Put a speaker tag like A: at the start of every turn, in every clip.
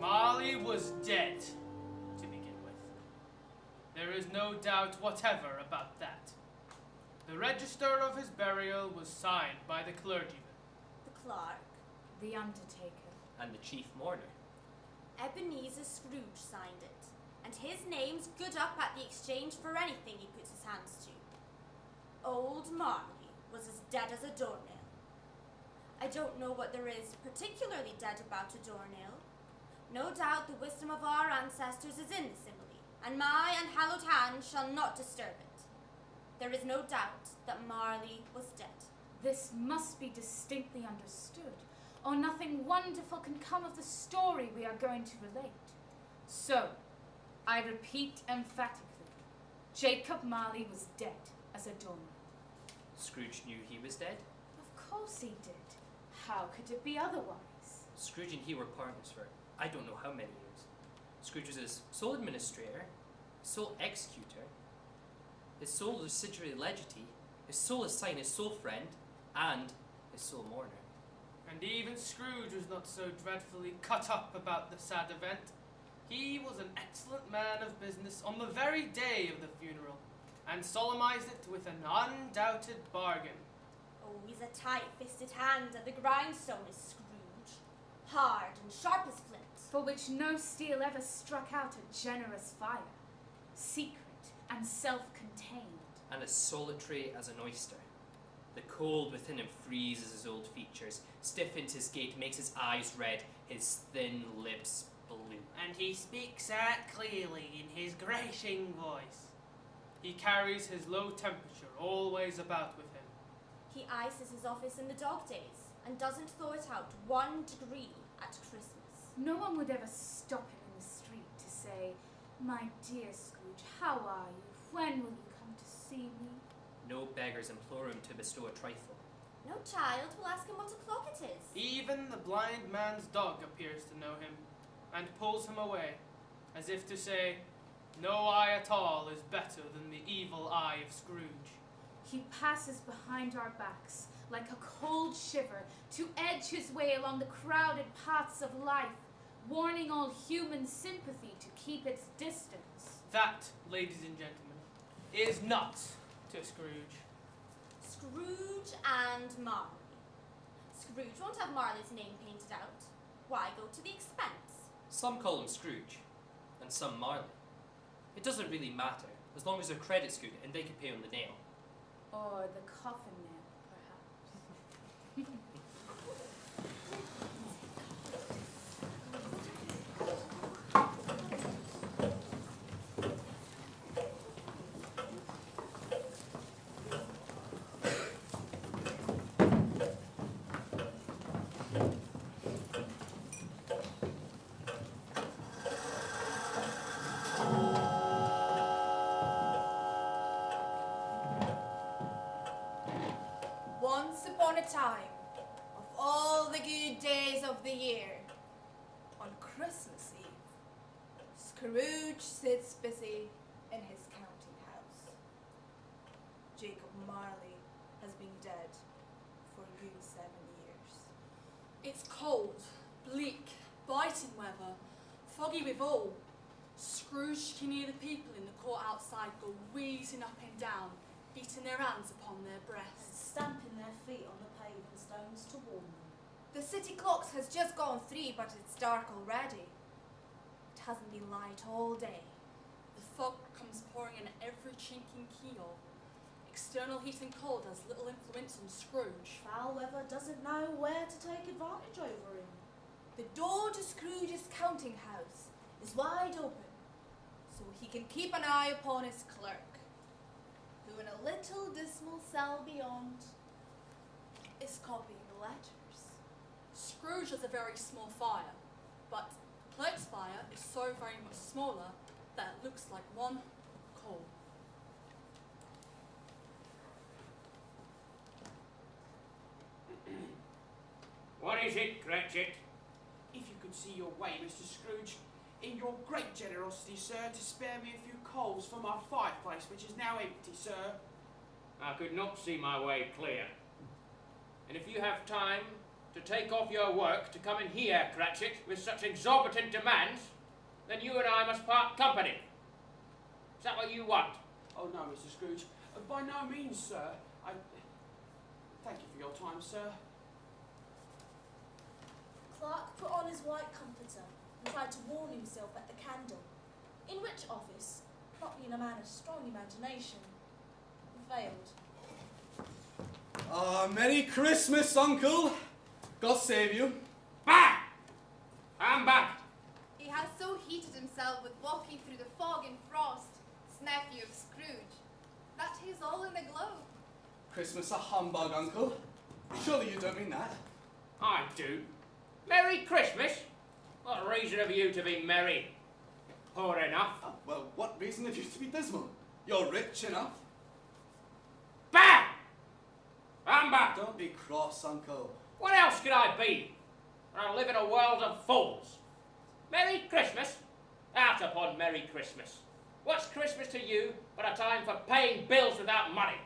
A: Marley was dead, to begin with. There is no doubt whatever about that. The register of his burial was signed by the clergyman,
B: The clerk,
C: The undertaker.
D: And the chief mourner.
B: Ebenezer Scrooge signed it, and his name's good up at the exchange for anything he puts his hands to. Old Marley was as dead as a doornail. I don't know what there is particularly dead about a doornail. No doubt the wisdom of our ancestors is in the simile, and my unhallowed hand shall not disturb it. There is no doubt that Marley was dead.
C: This must be distinctly understood, or nothing wonderful can come of the story we are going to relate. So, I repeat emphatically, Jacob Marley was dead as a doornail.
D: Scrooge knew he was dead.
C: Of course he did. How could it be otherwise?
D: Scrooge and he were partners for I don't know how many years. Scrooge was his sole administrator, his sole executor, his sole residuary legatee, his sole assign, his sole friend, and his sole mourner.
A: and even Scrooge was not so dreadfully cut up about the sad event. He was an excellent man of business on the very day of the funeral, and solemnized it with an undoubted bargain.
B: Oh, he's a tight-fisted hand at the grindstone is Scrooge, hard and sharp as flint.
C: For which no steel ever struck out a generous fire, secret and self-contained.
D: And as solitary as an oyster. The cold within him freezes his old features, stiffens his gait, makes his eyes red, his thin lips blue.
A: And he speaks out clearly in his gracing voice. He carries his low temperature always about with him.
B: He ices his office in the dog days, and doesn't thaw it out 1 degree at Christmas.
C: No one would ever stop him in the street to say, "My dear Scrooge, how are you? When will you come to see me?"
D: No beggars implore him to bestow a trifle.
B: No child will ask him what o'clock it is.
A: Even the blind man's dog appears to know him, and pulls him away, as if to say, no eye at all is better than the evil eye of Scrooge.
C: He passes behind our backs like a cold shiver to edge his way along the crowded paths of life, warning all human sympathy to keep its distance.
A: That, ladies and gentlemen, is not to Scrooge.
B: Scrooge and Marley. Scrooge won't have Marley's name painted out. Why go to the expense?
D: Some call him Scrooge, and some Marley. It doesn't really matter, as long as their credit's good and they can pay on the nail.
C: Or the coffin nail, perhaps.
E: Once upon a time, of all the good days of the year, on Christmas Eve, Scrooge sits busy in his counting house. Jacob Marley has been dead for a good 7 years.
F: It's cold, bleak, biting weather, foggy withal. Scrooge can hear the people in the court outside go wheezing up and down, beating their hands upon their breasts.
G: Stamping their feet on the paving stones to warm them.
E: The city clocks has just gone 3, but it's dark already. It hasn't been light all day.
F: The fog comes pouring in every chink and keyhole. External heat and cold has little influence on Scrooge.
G: Foul weather doesn't know where to take advantage over him.
E: The door to Scrooge's counting house is wide open. so he can keep an eye upon his clerk, who in a little dismal cell beyond is copying the letters.
F: Scrooge has a very small fire, but the clerk's fire is so very much smaller that it looks like one coal.
H: What is it, Cratchit?
I: If you could see your way, Mr. Scrooge, in your great generosity, sir, to spare me a few coals for my fireplace, which is now empty, sir.
H: I could not see my way clear. And if you have time to take off your work to come in here, Cratchit, with such exorbitant demands, then you and I must part company. Is that what you want?
I: Oh, no, Mr. Scrooge. By no means, sir. Thank you for your time, sir.
G: Clark put on his white comforter and tried to warm himself at the candle, in which office, not being a man of strong imagination, he failed.
J: Merry Christmas, Uncle! God save you.
H: Back! I'm back.
E: He has so heated himself with walking through the fog and frost, this nephew of Scrooge, that he is all in a glow.
J: Christmas a humbug, Uncle. Surely you don't mean that.
H: I do. Merry Christmas? What reason have you to be merry? Poor enough.
J: Oh, well, what reason have you to be dismal? You're rich enough.
H: Back! I'm back.
J: Don't be cross, Uncle.
H: What else could I be? I live in a world of fools. Merry Christmas? Out upon Merry Christmas. What's Christmas to you but a time for paying bills without money?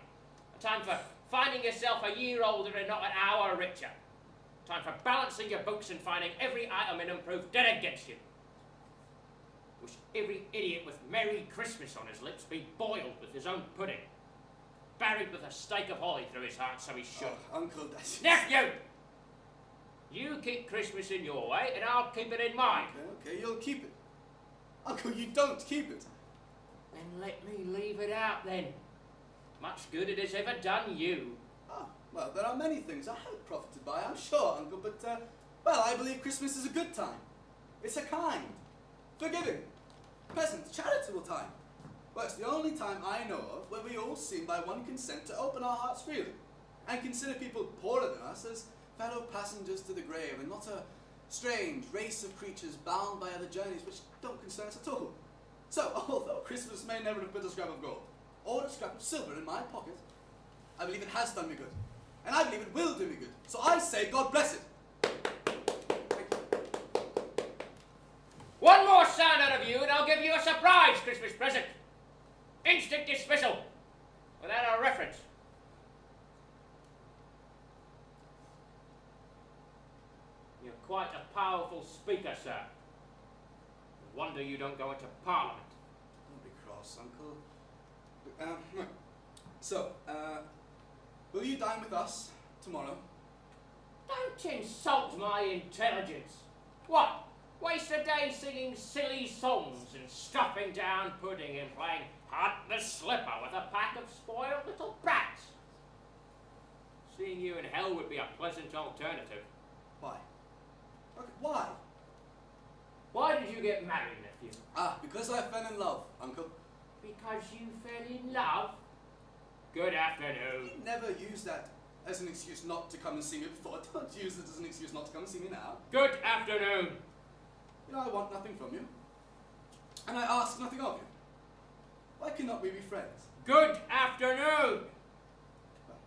H: A time for finding yourself a year older and not an hour richer? A time for balancing your books and finding every item in them proved dead against you? Wish every idiot with Merry Christmas on his lips be boiled with his own pudding. Buried with a stake of holly through his heart so he should.
J: Oh, Uncle, that's...
H: Nephew! You keep Christmas in your way and I'll keep it in mine.
J: Okay, you'll keep it. Uncle, you don't keep it.
H: Then let me leave it out then. Much good it has ever done you.
J: Ah, well, there are many things I have profited by, I'm sure, Uncle, but, well, I believe Christmas is a good time. It's a kind, forgiving, pleasant, charitable time. Well, it's the only time I know of where we all seem by one consent to open our hearts freely and consider people poorer than us as fellow passengers to the grave and not a strange race of creatures bound by other journeys which don't concern us at all. So, although Christmas may never have put a scrap of gold or a scrap of silver in my pocket, I believe it has done me good, and I believe it will do me good. So I say, God bless it. Thank you.
H: One more sound out of you and I'll give you a surprise Christmas present. Instant dismissal, without a reference. You're quite a powerful speaker, sir. No wonder you don't go into Parliament.
J: Don't be cross, Uncle. No. So, will you dine with us tomorrow?
H: Don't insult my intelligence. What? Waste a day singing silly songs and stuffing down pudding and playing Hunt the Slipper with a pack of spoiled little brats. Seeing you in hell would be a pleasant alternative.
J: Why? Okay, why?
H: Why did you get married, nephew?
J: Ah, because I fell in love, Uncle.
H: Because you fell in love? Good afternoon.
J: You never use that as an excuse not to come and see me before. Don't use it as an excuse not to come and see me now.
H: Good afternoon.
J: You know, I want nothing from you. And I ask nothing of you. Why cannot we be friends?
H: Good afternoon.
J: Well,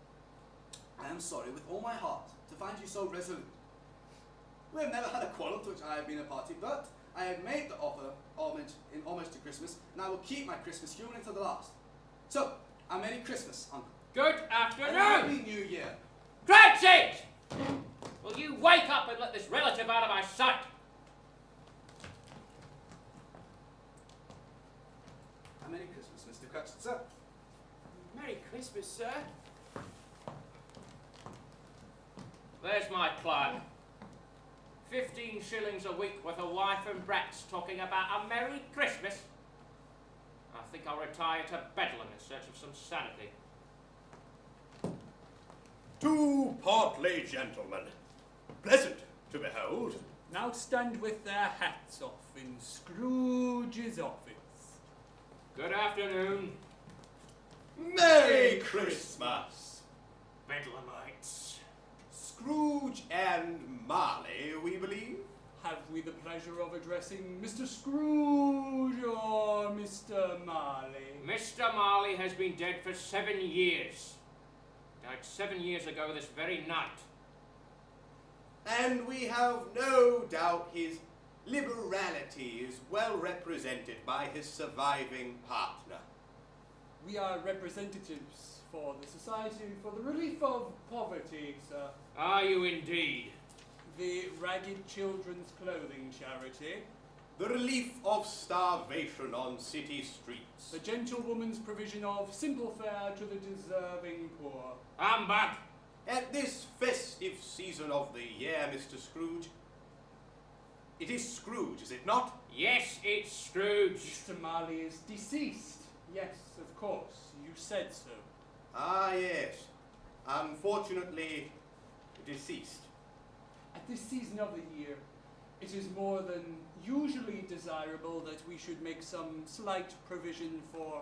J: I am sorry with all my heart to find you so resolute. We have never had a quarrel to which I have been a party, but I have made the offer in homage to Christmas, and I will keep my Christmas human until the last. So, a Merry Christmas, Uncle.
H: Good
J: And a
H: afternoon.
J: Happy New Year.
H: Cratchit! Will you wake up and let this relative out of my sight?
J: A Merry Christmas, Mr. Cratchit, sir.
I: Merry Christmas, sir.
H: There's my clerk. 15 shillings a week with a wife and brats talking about a Merry Christmas. I think I'll retire to Bedlam in search of some sanity.
K: Two portly gentlemen, pleasant to behold,
L: now stand with their hats off in Scrooge's office.
H: Good afternoon.
K: Merry Christmas!
H: Bedlamites.
K: Scrooge and Marley, we believe?
L: Have we the pleasure of addressing Mr. Scrooge or Mr. Marley?
H: Mr. Marley has been dead for 7 years. Died 7 years ago this very night.
K: And we have no doubt his liberality is well represented by his surviving partner.
L: We are representatives for the Society for the Relief of Poverty, sir.
H: Are you indeed?
L: The Ragged Children's Clothing Charity.
K: The relief of starvation on city streets.
L: The Gentlewoman's provision of simple fare to the deserving poor.
H: Humbug!
K: At this festive season of the year, Mr. Scrooge. It is Scrooge, is it not?
H: Yes, it's Scrooge.
L: Mr. Marley is deceased. Yes, of course. You said so.
K: Ah, yes. Unfortunately, deceased.
L: At this season of the year, it is more than usually desirable that we should make some slight provision for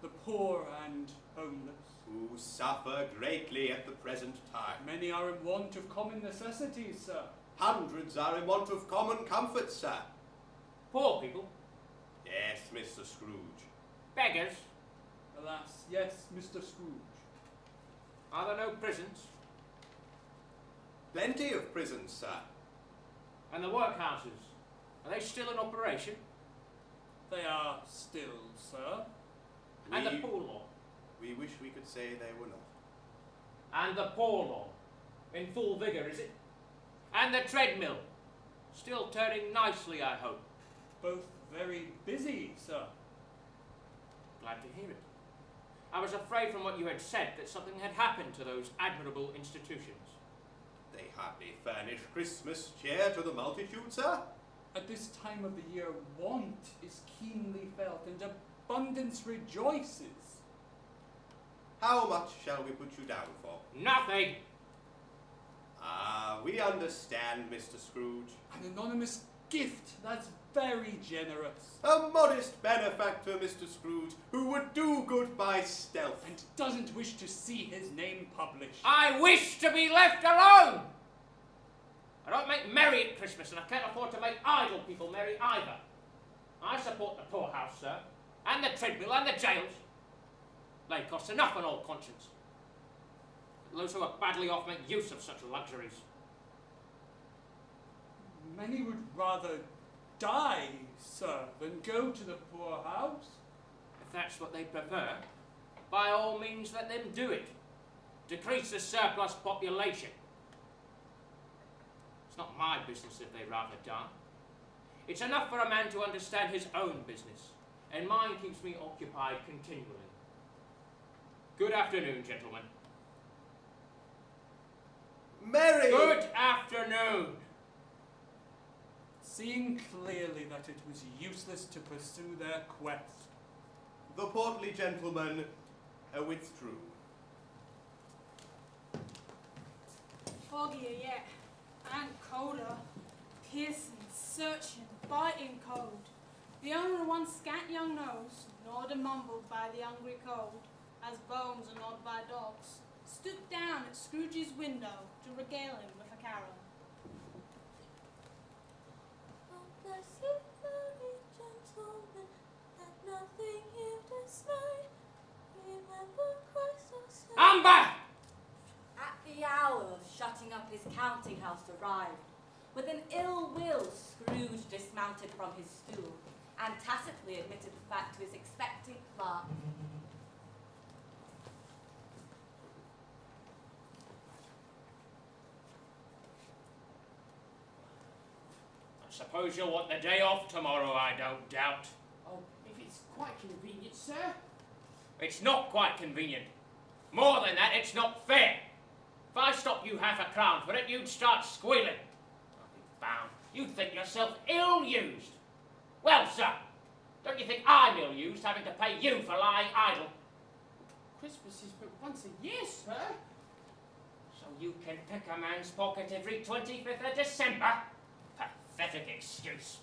L: the poor and homeless.
K: Who suffer greatly at the present time.
L: Many are in want of common necessities, sir.
K: Hundreds are in want of common comforts, sir.
H: Poor people.
K: Yes, Mr. Scrooge.
H: Beggars.
L: Alas, yes, Mr. Scrooge.
H: Are there no prisons?
K: Plenty of prisons, sir.
H: And the workhouses? Are they still in operation?
L: They are still, sir.
H: And the poor law?
K: We wish we could say they were not.
H: And the poor law? In full vigour, is it? And the treadmill? Still turning nicely, I hope.
L: Both very busy, sir.
H: Glad to hear it. I was afraid from what you had said that something had happened to those admirable institutions.
K: They hardly furnish Christmas cheer to the multitude, sir.
L: At this time of the year, want is keenly felt and abundance rejoices.
K: How much shall we put you down for?
H: Nothing!
K: Ah, we understand, Mr. Scrooge.
L: An anonymous gift, that's very generous.
K: A modest benefactor, Mr. Scrooge, who would do good by stealth.
L: And doesn't wish to see his name published.
H: I wish to be left alone! I don't make merry at Christmas, and I can't afford to make idle people merry either. I support the poorhouse, sir, and the treadmill, and the jails. They cost enough on old conscience. Those who are badly off make use of such luxuries.
L: Many would rather die, sir, than go to the poorhouse.
H: If that's what they prefer, by all means let them do it. Decrease the surplus population. It's not my business if they rather die. It's enough for a man to understand his own business, and mine keeps me occupied continually. Good afternoon, gentlemen.
K: Merry!
H: Good afternoon!
L: Seeing clearly that it was useless to pursue their quest,
K: The portly gentleman withdrew.
F: Foggier yet, and colder. Piercing, searching, biting cold. The owner of one scant young nose, gnawed and mumbled by the hungry cold, as bones are gnawed by dogs, stooped down at Scrooge's window to regale him with a carol.
B: Oh, bless you, merry gentlemen, let nothing you dismay. Remember Christ our Savior.
H: Humbug!
M: At the hour of shutting up his counting house arrived. With an ill will, Scrooge dismounted from his stool and tacitly admitted the fact to his expectant clerk.
H: I suppose you'll want the day off tomorrow, I don't doubt.
I: Oh, if it's quite convenient, sir.
H: It's not quite convenient. More than that, it's not fair. If I stopped you half a crown for it, you'd start squealing. I'll be bound. You'd think yourself ill-used. Well, sir, don't you think I'm ill-used having to pay you for lying idle?
I: Christmas is but once a year, sir.
H: So you can pick a man's pocket every 25th of December? Pathetic excuse.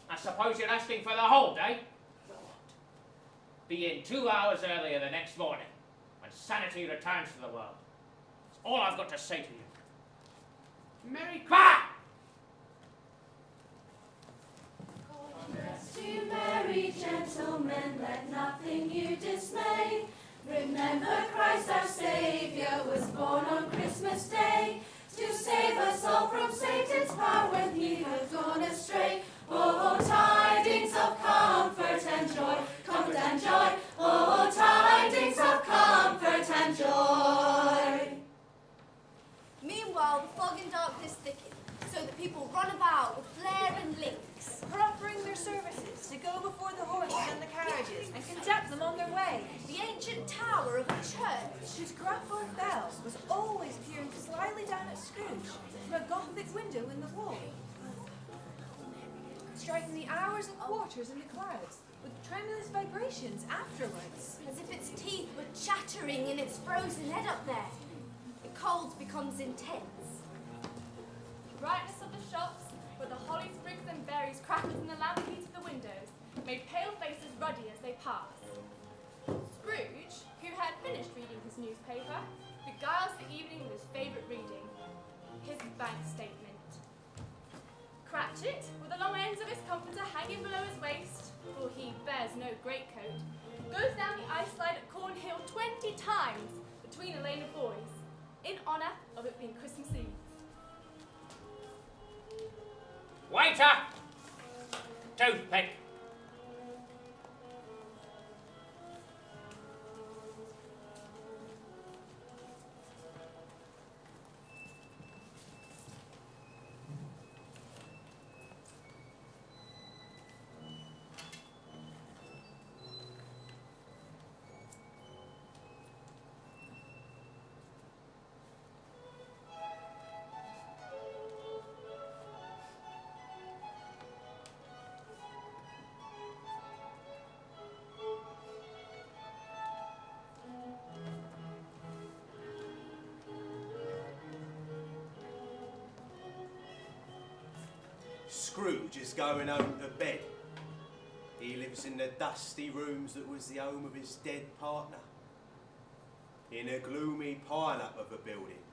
H: I suppose you're asking for the whole day? be in 2 hours earlier the next morning, when sanity returns to the world. That's all I've got to say to you.
I: Merry
H: Bah!
N: Rest you merry gentlemen, let nothing you dismay. Remember Christ our Saviour was born on Christmas Day, to save us all from Satan's power when he had gone astray. Oh, tidings of comfort and joy, comfort and joy. Oh, tidings of comfort and joy.
B: Meanwhile, the fog and darkness thicken, so that people run about with flare and links,
O: proffering their services to go before the horses and the carriages and conduct them on their way.
B: The ancient tower of the church,
O: Whose gruff old bell was always peering slyly down at Scrooge from a Gothic window in the wall, striking the hours and quarters in the clouds with tremulous vibrations afterwards.
B: as if its teeth were chattering in its frozen head up there. The cold becomes intense.
P: The brightness of the shops, where the holly sprigs and berries crackled in the lamp heat of the windows, made pale faces ruddy as they passed. Scrooge, who had finished reading his newspaper, beguiles the evening with his favourite reading, his bank statement. Cratchit, with the long ends of his comforter hanging below his waist, for he bears no greatcoat, goes down the ice slide at Cornhill 20 times between a lane of boys, in honour of it being Christmas Eve.
H: Waiter! Toothpick!
K: Scrooge is going home to bed. He lives in the dusty rooms that was the home of his dead partner. In a gloomy pile-up of a building,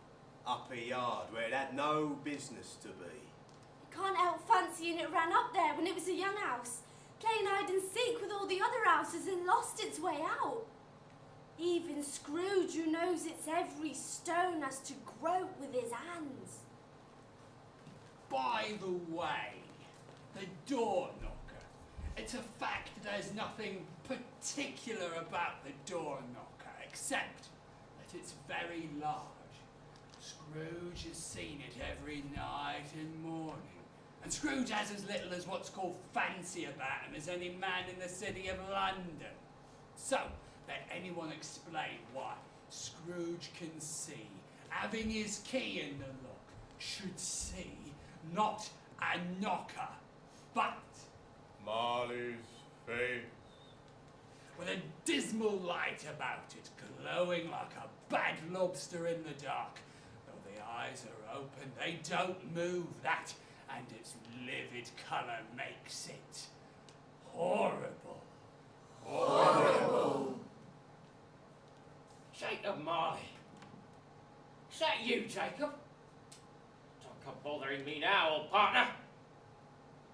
K: up a yard where it had no business to be.
B: You can't help fancying it ran up there when it was a young house, playing hide and seek with all the other houses and lost its way out. Even Scrooge, who knows its every stone, has to grope with his hands.
L: By the way, the door knocker. It's a fact that there's nothing particular about the door knocker, except that it's very large. Scrooge has seen it every night and morning. And Scrooge has as little as what's called fancy about him as any man in the city of London. So, let anyone explain why Scrooge can see, having his key in the lock, should see not a knocker, but
K: Marley's face.
L: with a dismal light about it, glowing like a bad lobster in the dark. Though the eyes are open, they don't move, that, and its livid colour makes it horrible.
H: Horrible. Jacob Marley. Is that you, Jacob? Don't come bothering me now, old partner.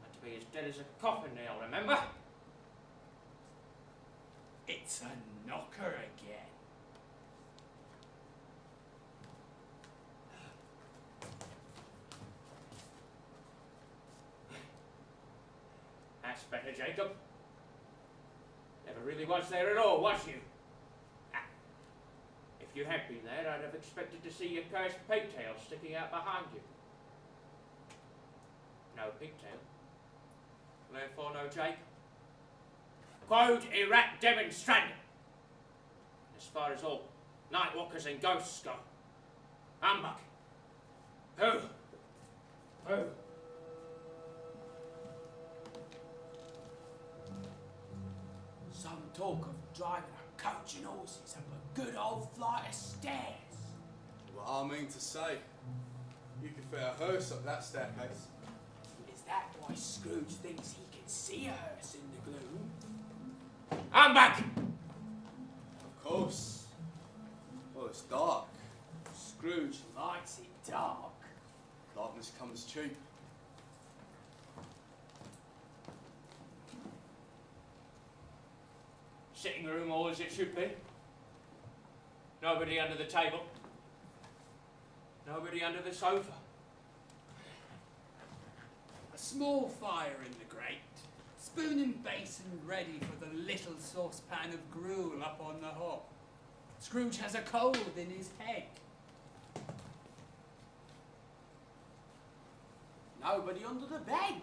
H: Meant to be as dead as a coffin nail, remember?
L: It's a knocker again.
H: That's better, Jacob. Never really was there at all, was you? Ah. If you had been there, I'd have expected to see your cursed pigtail sticking out behind you. No pigtail. Therefore no Jacob. Quod erat demonstrandum. As far as all night walkers and ghosts go. Humbug. Who?
I: Some talk of driving a coach and horses up a good old flight of stairs.
J: Well, I mean to say, you could fit a hearse up that staircase.
I: Is that why Scrooge thinks he can see a hearse in the gloom?
H: Humbug!
J: it's dark. Scrooge,
I: Likes it dark.
J: darkness comes cheap.
H: Sitting room all as it should be. Nobody under the table. Nobody under the sofa.
L: A small fire in the grate, spoon and basin ready for the little saucepan of gruel up on the hob. Scrooge has a cold in his head.
I: Nobody under the bed.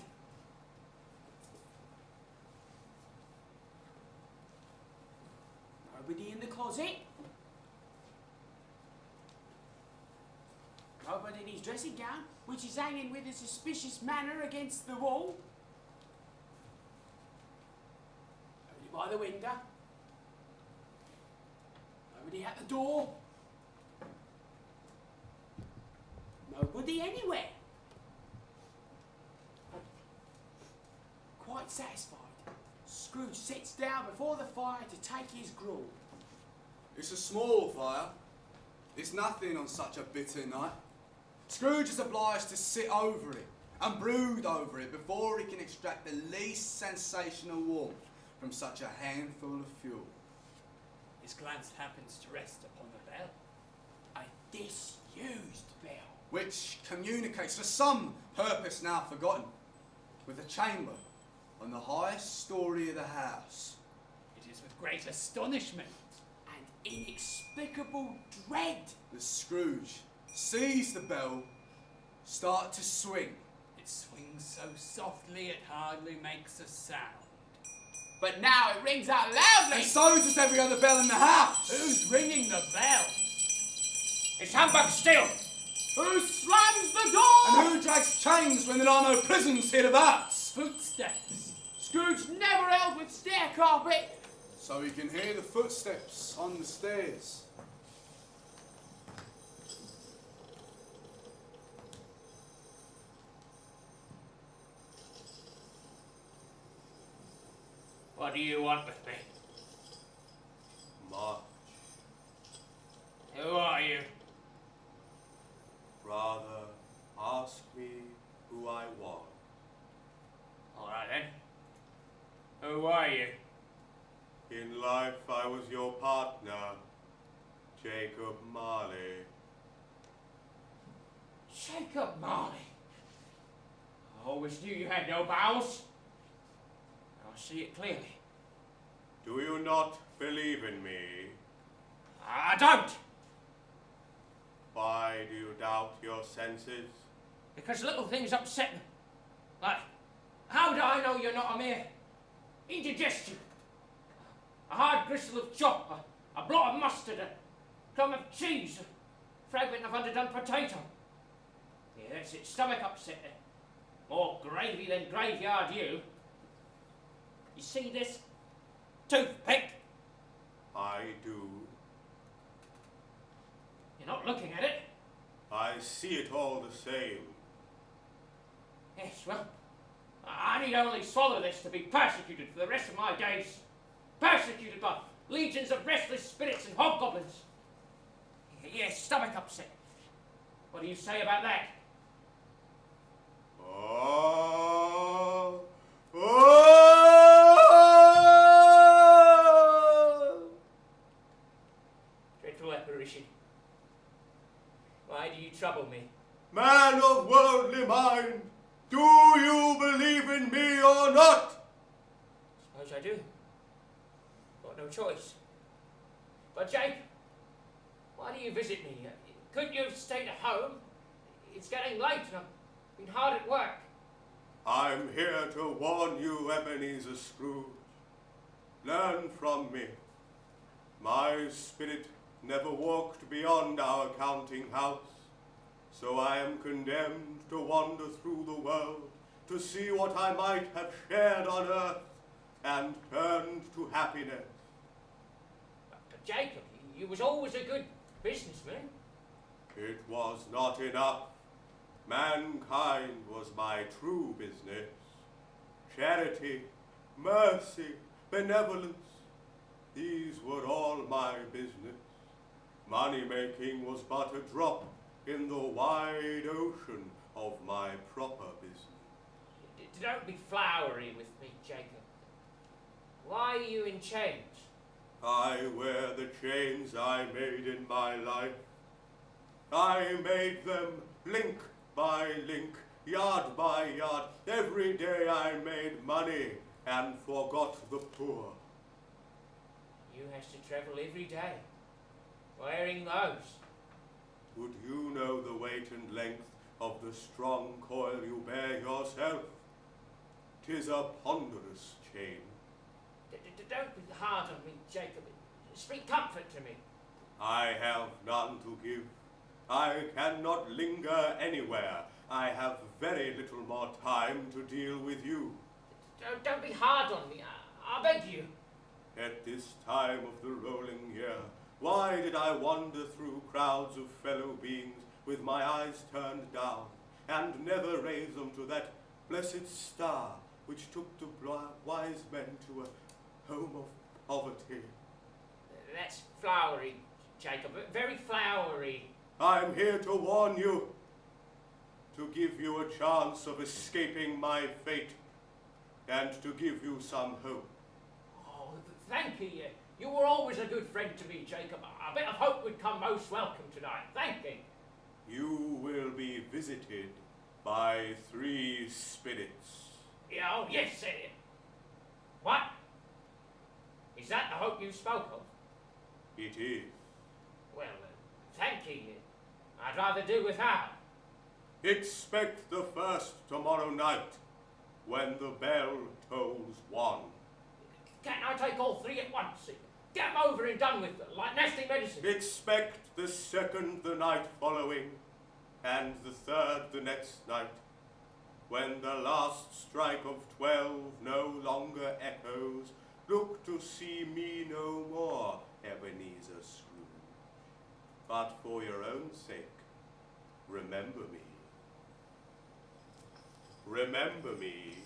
I: Nobody in the closet. Nobody in his dressing gown, which is hanging with a suspicious manner against the wall. Nobody by the window. Nobody at the door. Nobody anywhere. Quite satisfied, Scrooge sits down before the fire to take his gruel.
J: It's a small fire. It's nothing on such a bitter night. Scrooge is obliged to sit over it and brood over it before he can extract the least sensational warmth from such a handful of fuel.
L: His glance happens to rest upon the bell.
I: A disused bell.
J: Which communicates, for some purpose now forgotten, with a chamber on the highest story of the house.
L: It is with great astonishment
I: and inexplicable dread
J: that Scrooge sees the bell start to swing.
L: It swings so softly it hardly makes a sound.
I: But now it rings out loudly.
J: And so does every other bell in the house.
L: Who's ringing the bell?
H: It's humbug still.
I: Who slams the door?
J: And who drags chains when there are no prisons hereabouts?
L: Footsteps.
I: Scrooge never held with stair carpet.
J: So he can hear the footsteps on the stairs.
H: What do you want with me?
K: Much.
H: Who are you?
K: Rather, ask me who I was.
H: All right then. Who are you?
K: In life, I was your partner, Jacob Marley.
H: Jacob Marley. I always knew you had no bowels. I see it clearly.
K: Do you not believe in me?
H: I don't.
K: Why do you doubt your senses?
H: Because little things upset me. Like, how do I know you're not a mere indigestion? A hard gristle of chop, a blot of mustard, a crumb of cheese, a fragment of underdone potato. Yes, it's stomach upset. More gravy than graveyard you. You see this toothpick?
K: I do.
H: You're not looking at it.
K: I see it all the same.
H: Yes, well, I need only swallow this to be persecuted for the rest of my days. Persecuted by legions of restless spirits and hobgoblins. Yes, stomach upset. What do you say about that?
K: Oh,
H: Dreadful apparition. Why do you trouble me?
K: man of worldly mind, do you believe in me or not?
H: Suppose I do. Got no choice. But Jake, why do you visit me? Couldn't you have stayed at home? It's getting late and I've been hard at work.
K: I'm here to warn you, Ebenezer Scrooge. Learn from me. My spirit never walked beyond our counting house, so I am condemned to wander through the world to see what I might have shared on earth and turned to happiness.
H: But Jacob, you was always a good businessman.
K: It was not enough. Mankind was my true business. Charity, mercy, benevolence, these were all my business. Money-making was but a drop in the wide ocean of my proper business.
H: Don't be flowery with me, Jacob. Why are you in chains?
K: I wear the chains I made in my life. I made them link by link, yard by yard. Every day I made money and forgot the poor.
H: You has to travel every day, wearing those.
K: Would you know the weight and length of the strong coil you bear yourself? 'Tis a ponderous chain.
H: Don't be hard on me, Jacob. Speak comfort to me.
K: I have none to give. I cannot linger anywhere. I have very little more time to deal with you.
H: Don't be hard on me. I beg you.
K: At this time of the rolling year, why did I wander through crowds of fellow beings with my eyes turned down, and never raise them to that blessed star which took the wise men to a home of poverty?
H: That's flowery, Jacob. Very flowery.
K: I'm here to warn you, to give you a chance of escaping my fate, and to give you some hope.
H: Oh, thank you. You were always a good friend to me, Jacob. A bit of hope would come most welcome tonight. Thank you.
K: You will be visited by 3 spirits.
H: Yeah, oh, yes, what? Is that the hope you spoke of?
K: It is.
H: Well, thank you. I'd rather do without.
K: Expect the first tomorrow night, when the bell tolls 1.
H: Can't I take all 3 at once? Get them over and done with, like nasty medicine.
K: Expect the second the night following, and the third the next night, when the last strike of 12 no longer echoes. Look to see me no more, Ebenezer Scrooge. But for your own sake, remember me. Remember me.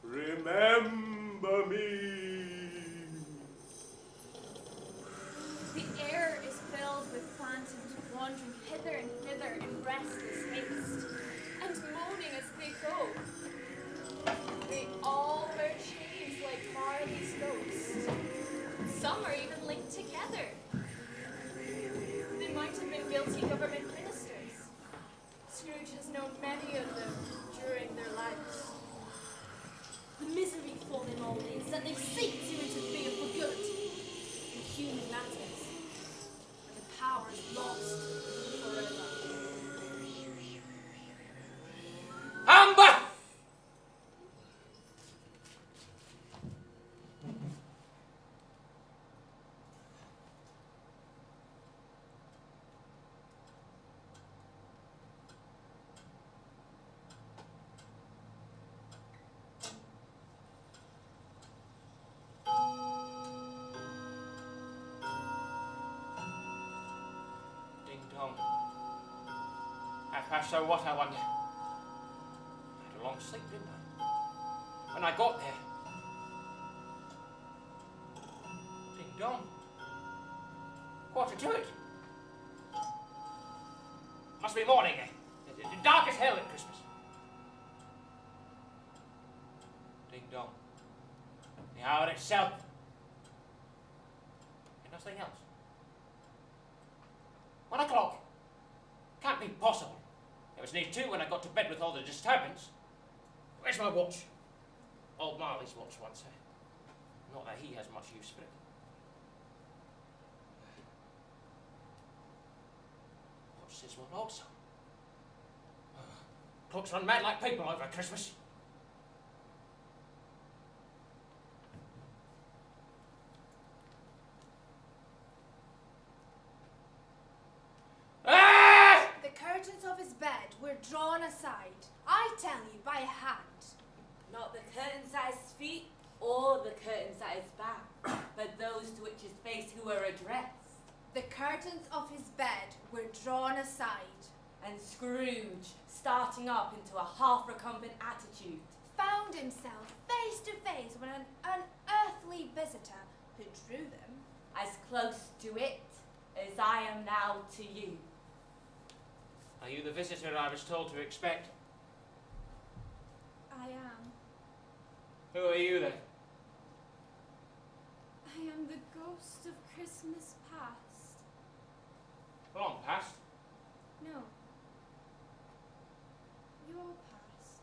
K: Remember me.
P: The air is filled with phantoms wandering hither and thither in restless haste, and moaning as they go. They all wear chains like Marley's ghost. Some are even linked together. They might have been guilty government ministers. Scrooge has known many of them during their lives.
G: The misery for them all is that they seek to interfere for good in human matters, and the power is lost forever.
H: Amber! So what, I wonder? I had a long sleep, didn't I? When I got there. Ding dong. 1:45. Must be morning, eh? Dark as hell at Christmas. Ding dong. The hour itself. And nothing else. 1 o'clock. Can't be possible. It was near 2 when I got to bed with all the disturbance. Where's my watch? Old Marley's watch once, eh? Not that he has much use for it. What's this one also? Clocks run mad like people over Christmas.
O: Of his bed were drawn aside, I tell you, by hand.
M: Not the curtains at his feet or the curtains at his back, but those to which his face who were addressed.
O: The curtains of his bed were drawn aside,
M: and Scrooge, starting up into a half-recumbent attitude,
O: found himself face to face with an unearthly visitor who drew them.
M: as close to it as I am now to you.
H: Are you the visitor I was told to expect?
B: I am.
H: Who are you then?
B: I am the ghost of Christmas past.
H: Long past?
B: No. Your past.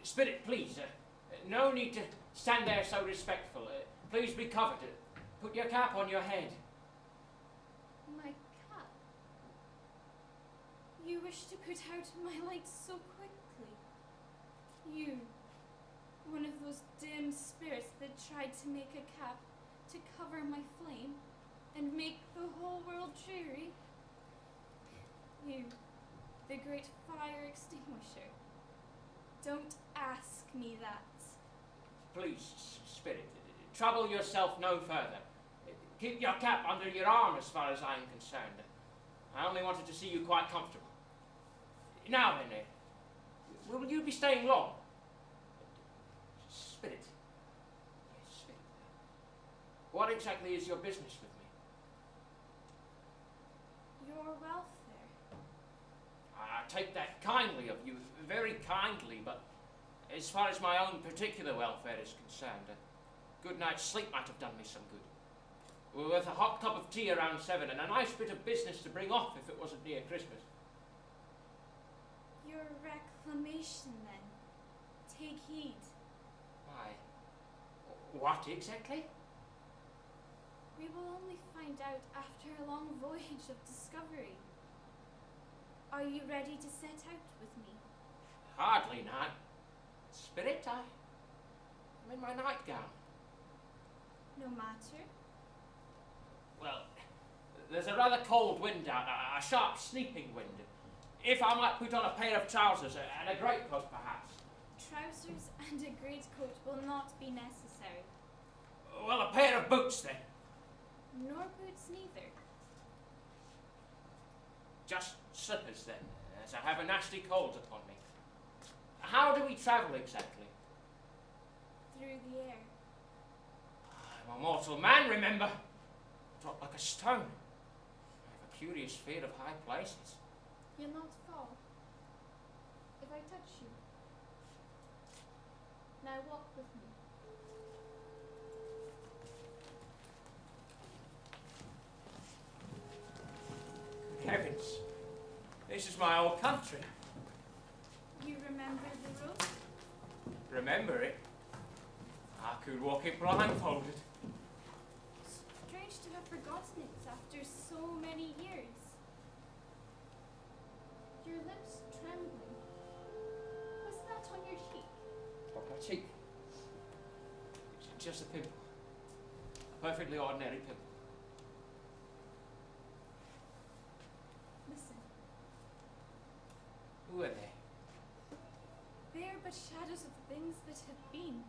H: Spirit, please. No need to stand there so respectful. Please be covered. Put your cap on your head.
B: My cap? You wish to put out my light so quickly? You, one of those dim spirits that tried to make a cap to cover my flame and make the whole world dreary? You, the great fire extinguisher. Don't ask me that.
H: Please, Spirit, trouble yourself no further. Keep your cap under your arm as far as I am concerned. I only wanted to see you quite comfortable. Now then, will you be staying long? Spirit. Yes, Spirit. What exactly is your business with me?
B: Your welfare.
H: I take that kindly of you, very kindly, but as far as my own particular welfare is concerned, a good night's sleep might have done me some good. With a hot cup of tea around 7 and a nice bit of business to bring off if it wasn't near Christmas.
B: Your reclamation, then. Take heed.
H: Why? What exactly?
B: We will only find out after a long voyage of discovery. Are you ready to set out with me?
H: Hardly not. Spirit, I'm in my nightgown.
B: No matter.
H: Well, there's a rather cold wind out, a sharp sleeping wind. If I might put on a pair of trousers and a greatcoat, perhaps.
B: Trousers and a greatcoat will not be necessary.
H: Well, a pair of boots, then.
B: Nor boots neither.
H: Just slippers, then, as I have a nasty cold upon me. How do we travel exactly?
B: Through the air.
H: I'm a mortal man, remember. Drop like a stone. I have a curious fear of high places.
B: You'll not fall. If I touch you. Now walk with me.
H: Heavens, this is my old country.
B: You remember the road?
H: Remember it? I could walk it blindfolded.
B: Strange to have forgotten it after so many years. Your lips trembling. What's that on your cheek?
H: On my cheek? It's just a pimple. A perfectly ordinary pimple.
B: Listen.
H: Who are they?
B: They are but shadows of things that have been.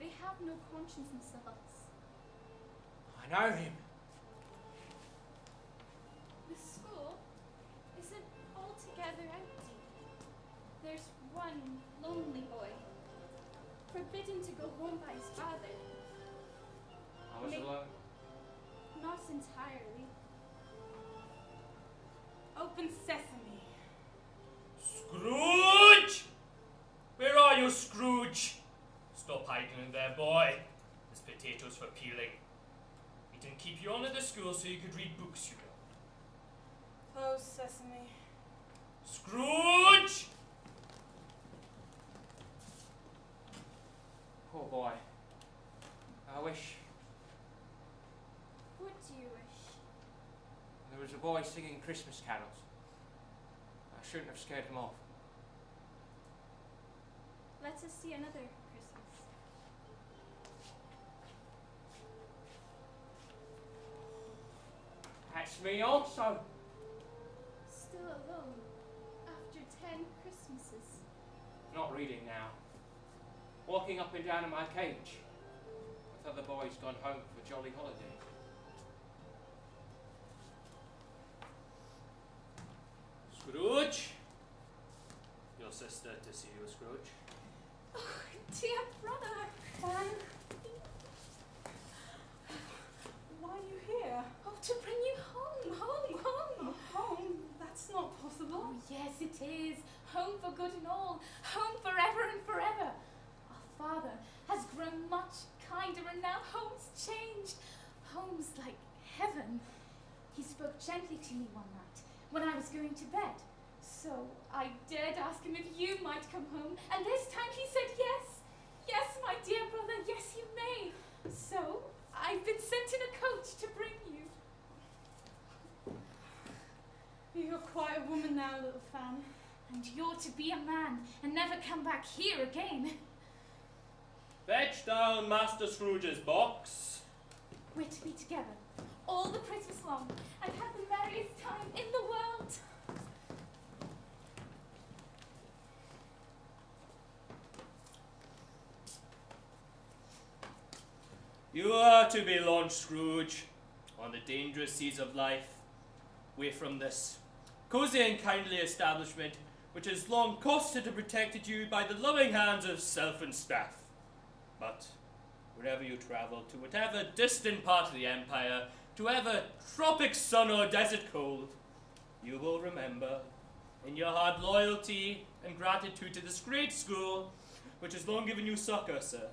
B: They have no conscience themselves.
H: I know him.
B: The school isn't altogether empty. There's one lonely boy, forbidden to go home by his father.
H: I was alone.
B: Not entirely.
Q: Open sesame.
R: Scrooge! Where are you, Scrooge? Stop hiding in there, boy. There's potatoes for peeling. We didn't keep you on at the school so you could read books, you know.
Q: Close sesame.
R: Scrooge!
H: Poor boy. I wish
B: What do you wish?
H: there was a boy singing Christmas carols. I shouldn't have scared him off.
B: Let us see another Christmas.
H: That's me also.
B: Still alone, after 10 Christmases.
H: Not reading now. Walking up and down in my cage. With other boys gone home for jolly holidays.
R: Scrooge? Your sister to see you, Scrooge.
B: Oh, dear brother.
C: now home's changed. Home's like heaven. He spoke gently to me one night when I was going to bed. So I dared ask him if you might come home, and this time he said yes. Yes, my dear brother, yes you may. So I've been sent in a coach to bring you.
Q: You're quite a woman now, little Fan.
C: And you're to be a man and never come back here again.
R: Fetch down Master Scrooge's box.
C: We're to be together all the Christmas long and have the merriest time in the world.
R: You are to be launched, Scrooge, on the dangerous seas of life, away from this cozy and kindly establishment which has long costed and protected you by the loving hands of self and staff. But wherever you travel, to whatever distant part of the empire, to whatever tropic sun or desert cold, you will remember in your heart loyalty and gratitude to this great school which has long given you succor, sir,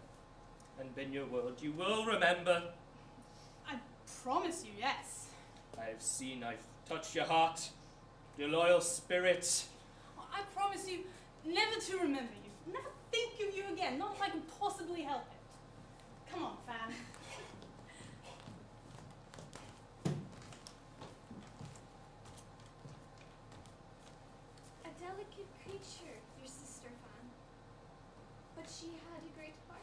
R: and been your world. You will remember.
Q: I promise you, yes.
R: I've touched your heart, your loyal spirit.
Q: I promise you never to remember you, never think of you again, not if I can possibly help it. Come on, Fan.
S: A delicate creature, your sister Fan. But she had a great heart.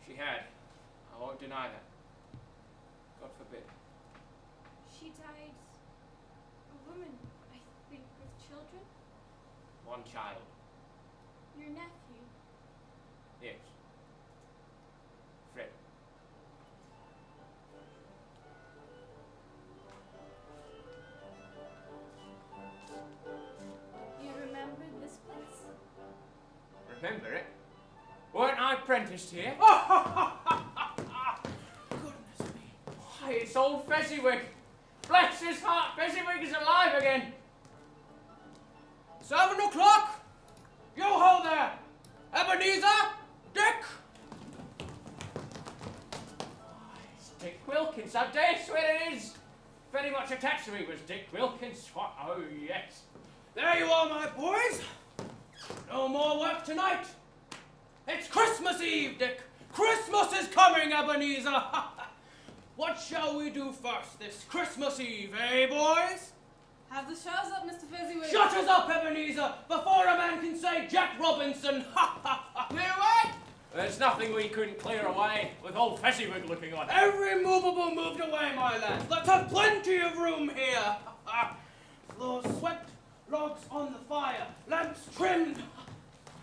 H: She had. I won't deny that. God forbid.
S: She died a woman, I think, with children.
H: One child.
S: Your nephew.
H: Yes. Fred.
S: You remember this place?
H: Remember it? Weren't I apprenticed here? Goodness me. Why, it's old Fezziwig. Bless his heart, Fezziwig is alive again.
A: 7 o'clock! Yo-ho there! Ebenezer! Dick!
H: It's Dick Wilkins, I dare swear it is. Very much attached to me was Dick Wilkins. Oh, yes.
A: There you are, my boys. No more work tonight. It's Christmas Eve, Dick. Christmas is coming, Ebenezer. What shall we do first this Christmas Eve, eh, boys?
Q: Have the shutters up, Mr. Fezziwig.
A: Shutters up, Ebenezer, before a man can say Jack Robinson. Clear away!
H: There's nothing we couldn't clear away with old Fezziwig looking on.
A: Every movable moved away, my lads. Let's have plenty of room here. Floors swept, logs on the fire, lamps trimmed.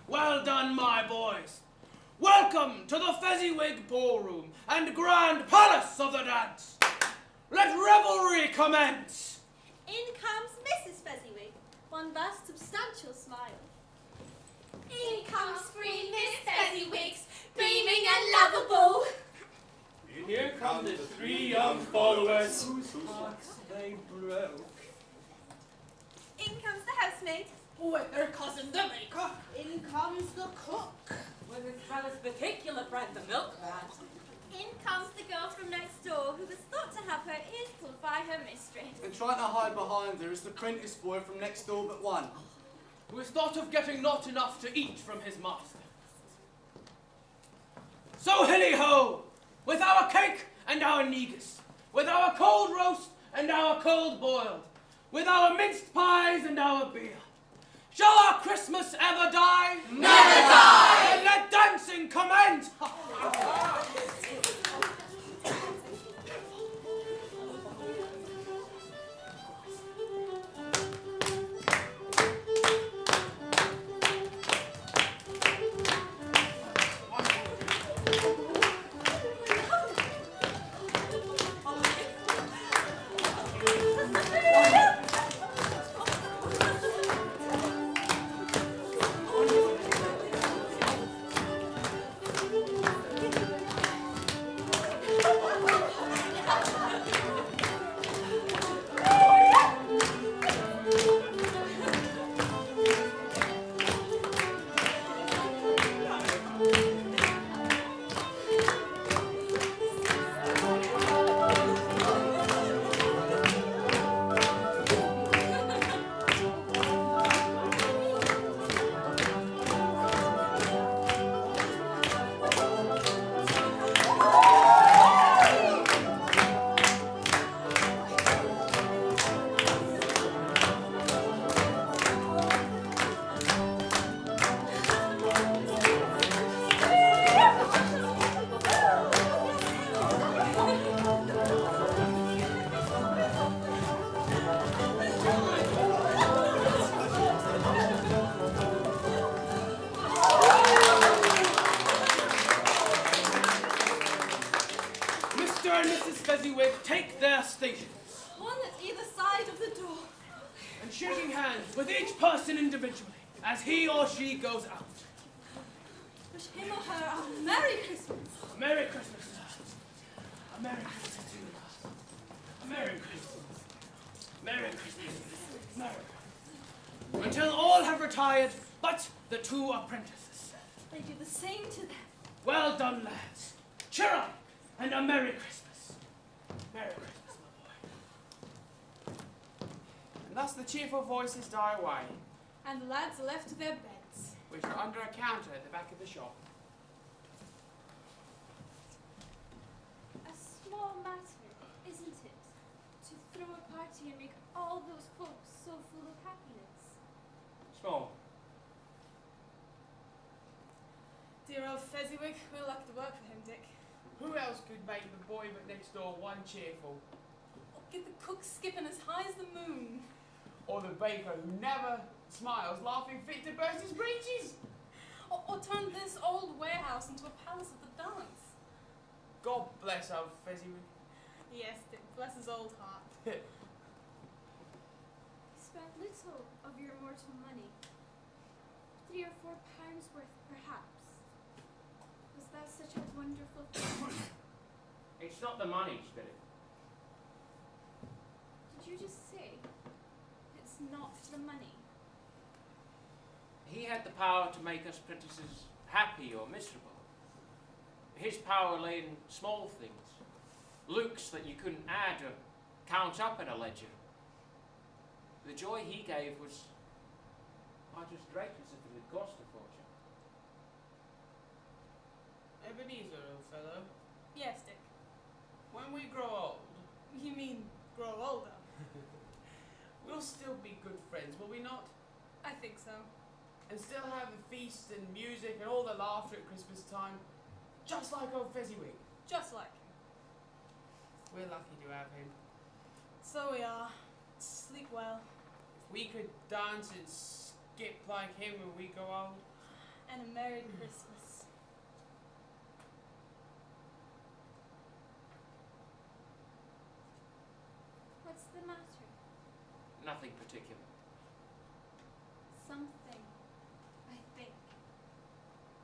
A: Well done, my boys. Welcome to the Fezziwig ballroom and grand palace of the dance. Let revelry commence.
B: In comes Mrs. Fezziwig, one vast substantial smile. In comes free Miss Fezziwigs, beaming and lovable.
R: And here come the 3 young followers whose hearts they broke.
B: In comes the housemaid.
Q: With her cousin the baker. In comes the cook.
M: With his brother's particular friend, the milkman.
B: In comes the girl from next door who was thought to have her ears pulled by her mistress.
J: And trying to hide behind her is the apprentice boy from next door but one.
A: Who is thought of getting not enough to eat from his master. So hilly-ho, with our cake and our negus, with our cold roast and our cold boiled, with our minced pies and our beer. Shall our Christmas ever die?
N: Never die!
A: Then let dancing commence! Mr. and Mrs. Fezziwig take their stations.
F: One at either side of the door.
A: And shaking hands with each person individually as he or she goes out.
F: Wish him or her a Merry Christmas.
A: A Merry Christmas. A Merry Christmas. A Merry Christmas. Merry Christmas. Merry Christmas. Until all have retired but the two apprentices.
F: They do the same to them.
A: Well done, lads. Cheer up and a Merry Christmas. Merry Christmas, my boy.
I: And thus the cheerful voices die away,
Q: And the lads are left to their beds.
I: which are under a counter at the back of the shop.
S: A small matter, isn't it? To throw a party and make all those folks so full of happiness.
H: Small.
Q: Dear old Fezziwig, we'll have to work for him, Dick.
I: Who else could make the boy but next door one cheerful?
Q: Or get the cook skipping as high as the moon.
I: Or the baker who never smiles, laughing fit to burst his breeches?
Q: Or turn this old warehouse into a palace of the dance.
I: God bless old Fezziwig.
Q: Yes, Dick, bless his old heart.
S: You spent little of your mortal money. 3 or 4 pounds worth, perhaps. Was that such a wonderful thing?
H: It's not the money, Spirit.
S: Did you just say it's not the money?
H: He had the power to make us prentices happy or miserable. His power lay in small things, looks that you couldn't add or count up in a ledger. The joy he gave was quite as great as if it had cost a fortune.
I: Ebenezer, old fellow,
Q: Yes, Dick.
I: when we grow old,
Q: You mean grow older?
I: we'll still be good friends, will we not?
Q: I think so.
I: And still have the feast and music and all the laughter at Christmas time, just like old Fezziwig.
Q: Just like him.
I: We're lucky to have him.
Q: So we are. Sleep well.
I: If we could dance and skip like him when we go old.
Q: And a Merry Christmas.
S: What's the matter?
H: Nothing particular.
S: Something, I think.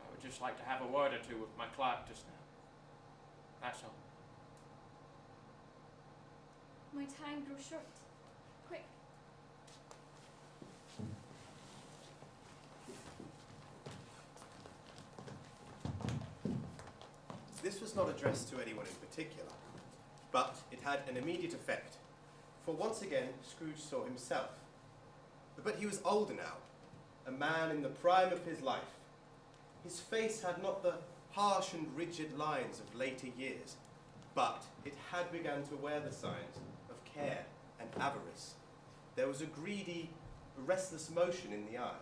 H: I would just like to have a word or two with my clerk just now. That's all.
S: My time grows short. Quick.
K: This was not addressed to anyone in particular, but it had an immediate effect, for once again Scrooge saw himself. But he was older now, a man in the prime of his life. His face had not the harsh and rigid lines of later years, but it had begun to wear the signs of care and avarice. There was a greedy, restless motion in the eye,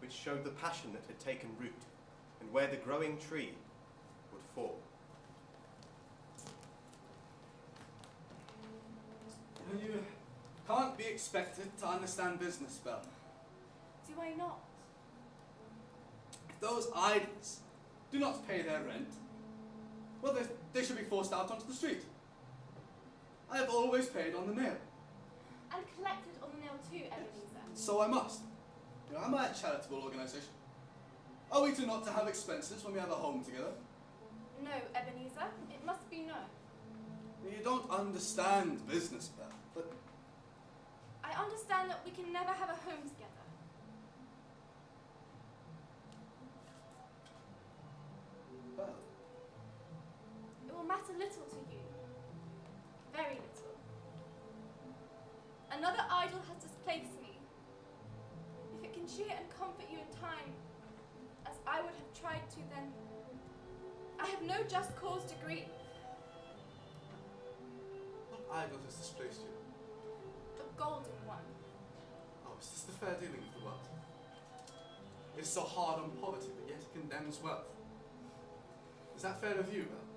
K: which showed the passion that had taken root, and where the growing tree would fall.
J: You can't be expected to understand business, Belle.
B: Do I not?
J: If those idlers do not pay their rent, well, they should be forced out onto the street. I have always paid on the nail.
P: And collected on the nail too, Ebenezer.
J: So I must. You know, am I a charitable organisation? Are we not to have expenses when we have a home together?
P: No, Ebenezer, it must be no.
J: You don't understand business, Belle, but
P: I understand that we can never have a home together.
J: Belle,
P: It will matter little to you. Very little. Another idol has displaced me. If it can cheer and comfort you in time, as I would have tried to, then I have no just cause to grieve.
J: what idol has displaced you?
P: The golden one.
J: Oh, is this the fair dealing of the world? It is so hard on poverty, but yet it condemns wealth. Is that fair of you, Belle?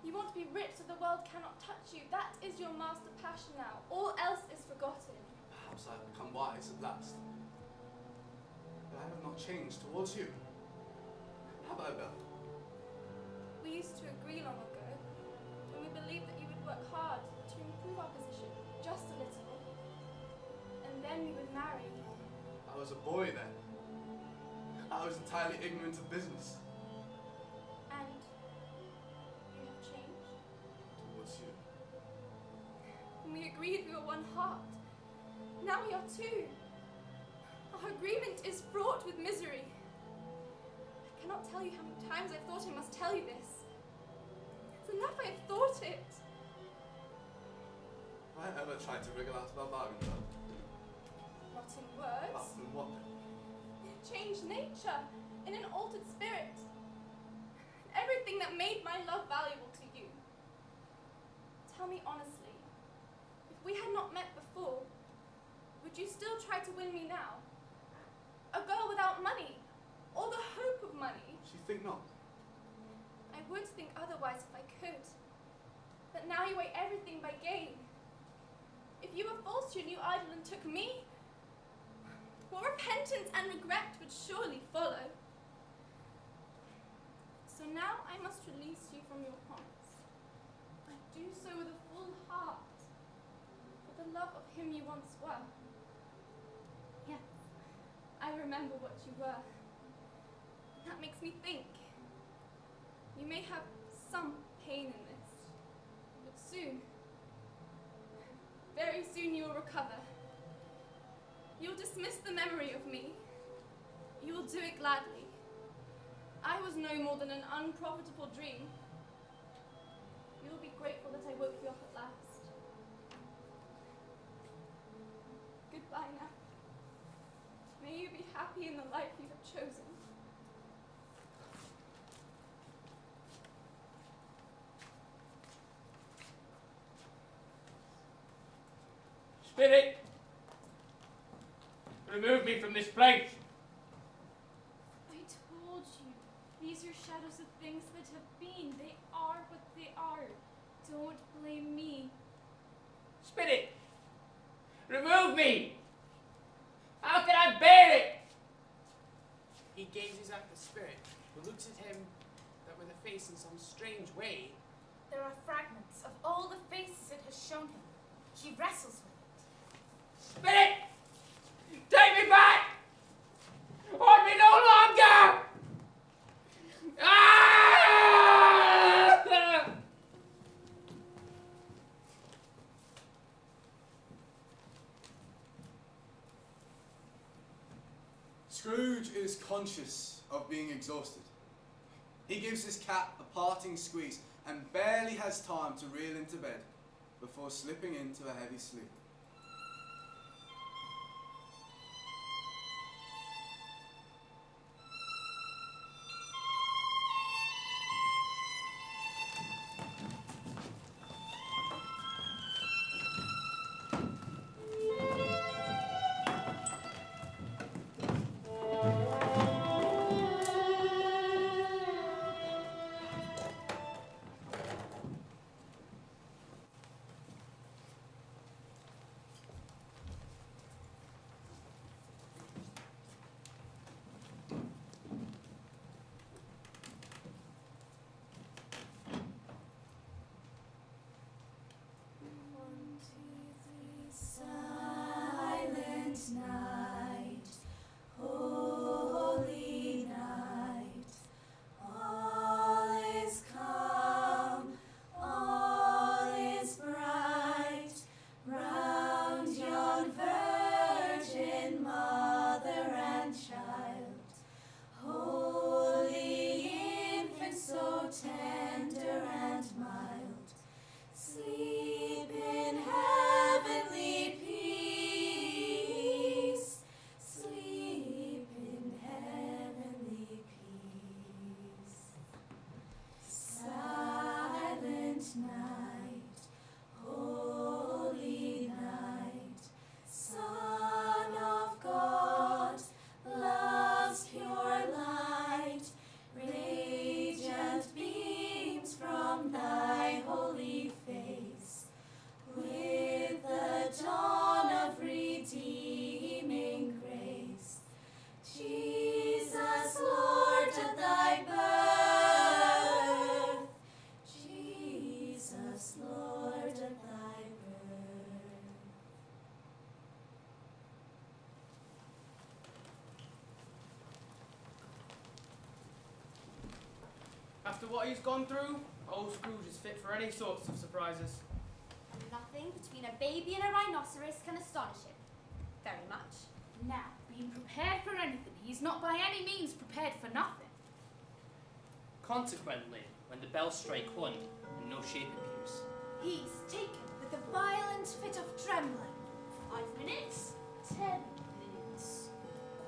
P: You want to be rich so the world cannot touch you. That is your master passion now. All else is forgotten.
J: Perhaps I have become wise at last. But I have not changed towards you. Have I, Belle?
P: We used to agree agree long ago, when we believed that you would work hard to improve our position, just a little. And then we would marry.
J: I was a boy then. I was entirely ignorant of business.
P: And you have changed.
J: Towards you.
P: When we agreed we were one heart, now we are two. Our agreement is fraught with misery. I cannot tell you how many times I've thought I must tell you this. It's enough I have thought it.
J: Have I ever tried to wriggle out of our bargain, though?
P: Not in words.
J: Apart from what then?
P: Changed nature, in an altered spirit. Everything that made my love valuable to you. Tell me honestly, if we had not met before, would you still try to win me now? A girl without money, or the hope of money.
J: You think not?
P: I would think otherwise if I could. But now you weigh everything by gain. If you were false to your new idol and took me, well, repentance and regret would surely follow. So now I must release you from your promise. I do so with a full heart, for the love of him you once were. Yes, I remember what you were. That makes me think. You may have some pain in this, but soon, very soon you will recover. You'll dismiss the memory of me. You will do it gladly. I was no more than an unprofitable dream. You will be grateful that I woke you up at last. Goodbye now. May you be happy in the life you have chosen.
H: Spirit! Remove me from this place!
P: I told you, these are shadows of things that have been. They are what they are. Don't blame me.
H: Spirit! Remove me! How can I bear it?
I: He gazes at the spirit, who looks at him, but with a face in some strange way.
C: There are fragments of all the faces it has shown him. He wrestles with it.
H: Spirit! Take me back! Hold me no longer! Ah!
J: Scrooge is conscious of being exhausted. He gives his cap a parting squeeze and barely has time to reel into bed before slipping into a heavy sleep.
A: After what he's gone through, old Scrooge is fit for any sorts of surprises.
B: Nothing between a baby and a rhinoceros can astonish him. Very much.
C: Now, being prepared for anything, he's not by any means prepared for nothing.
D: Consequently, when the bells strike one and no shape appears,
O: He's taken with a violent fit of trembling.
G: 5 minutes, 10 minutes.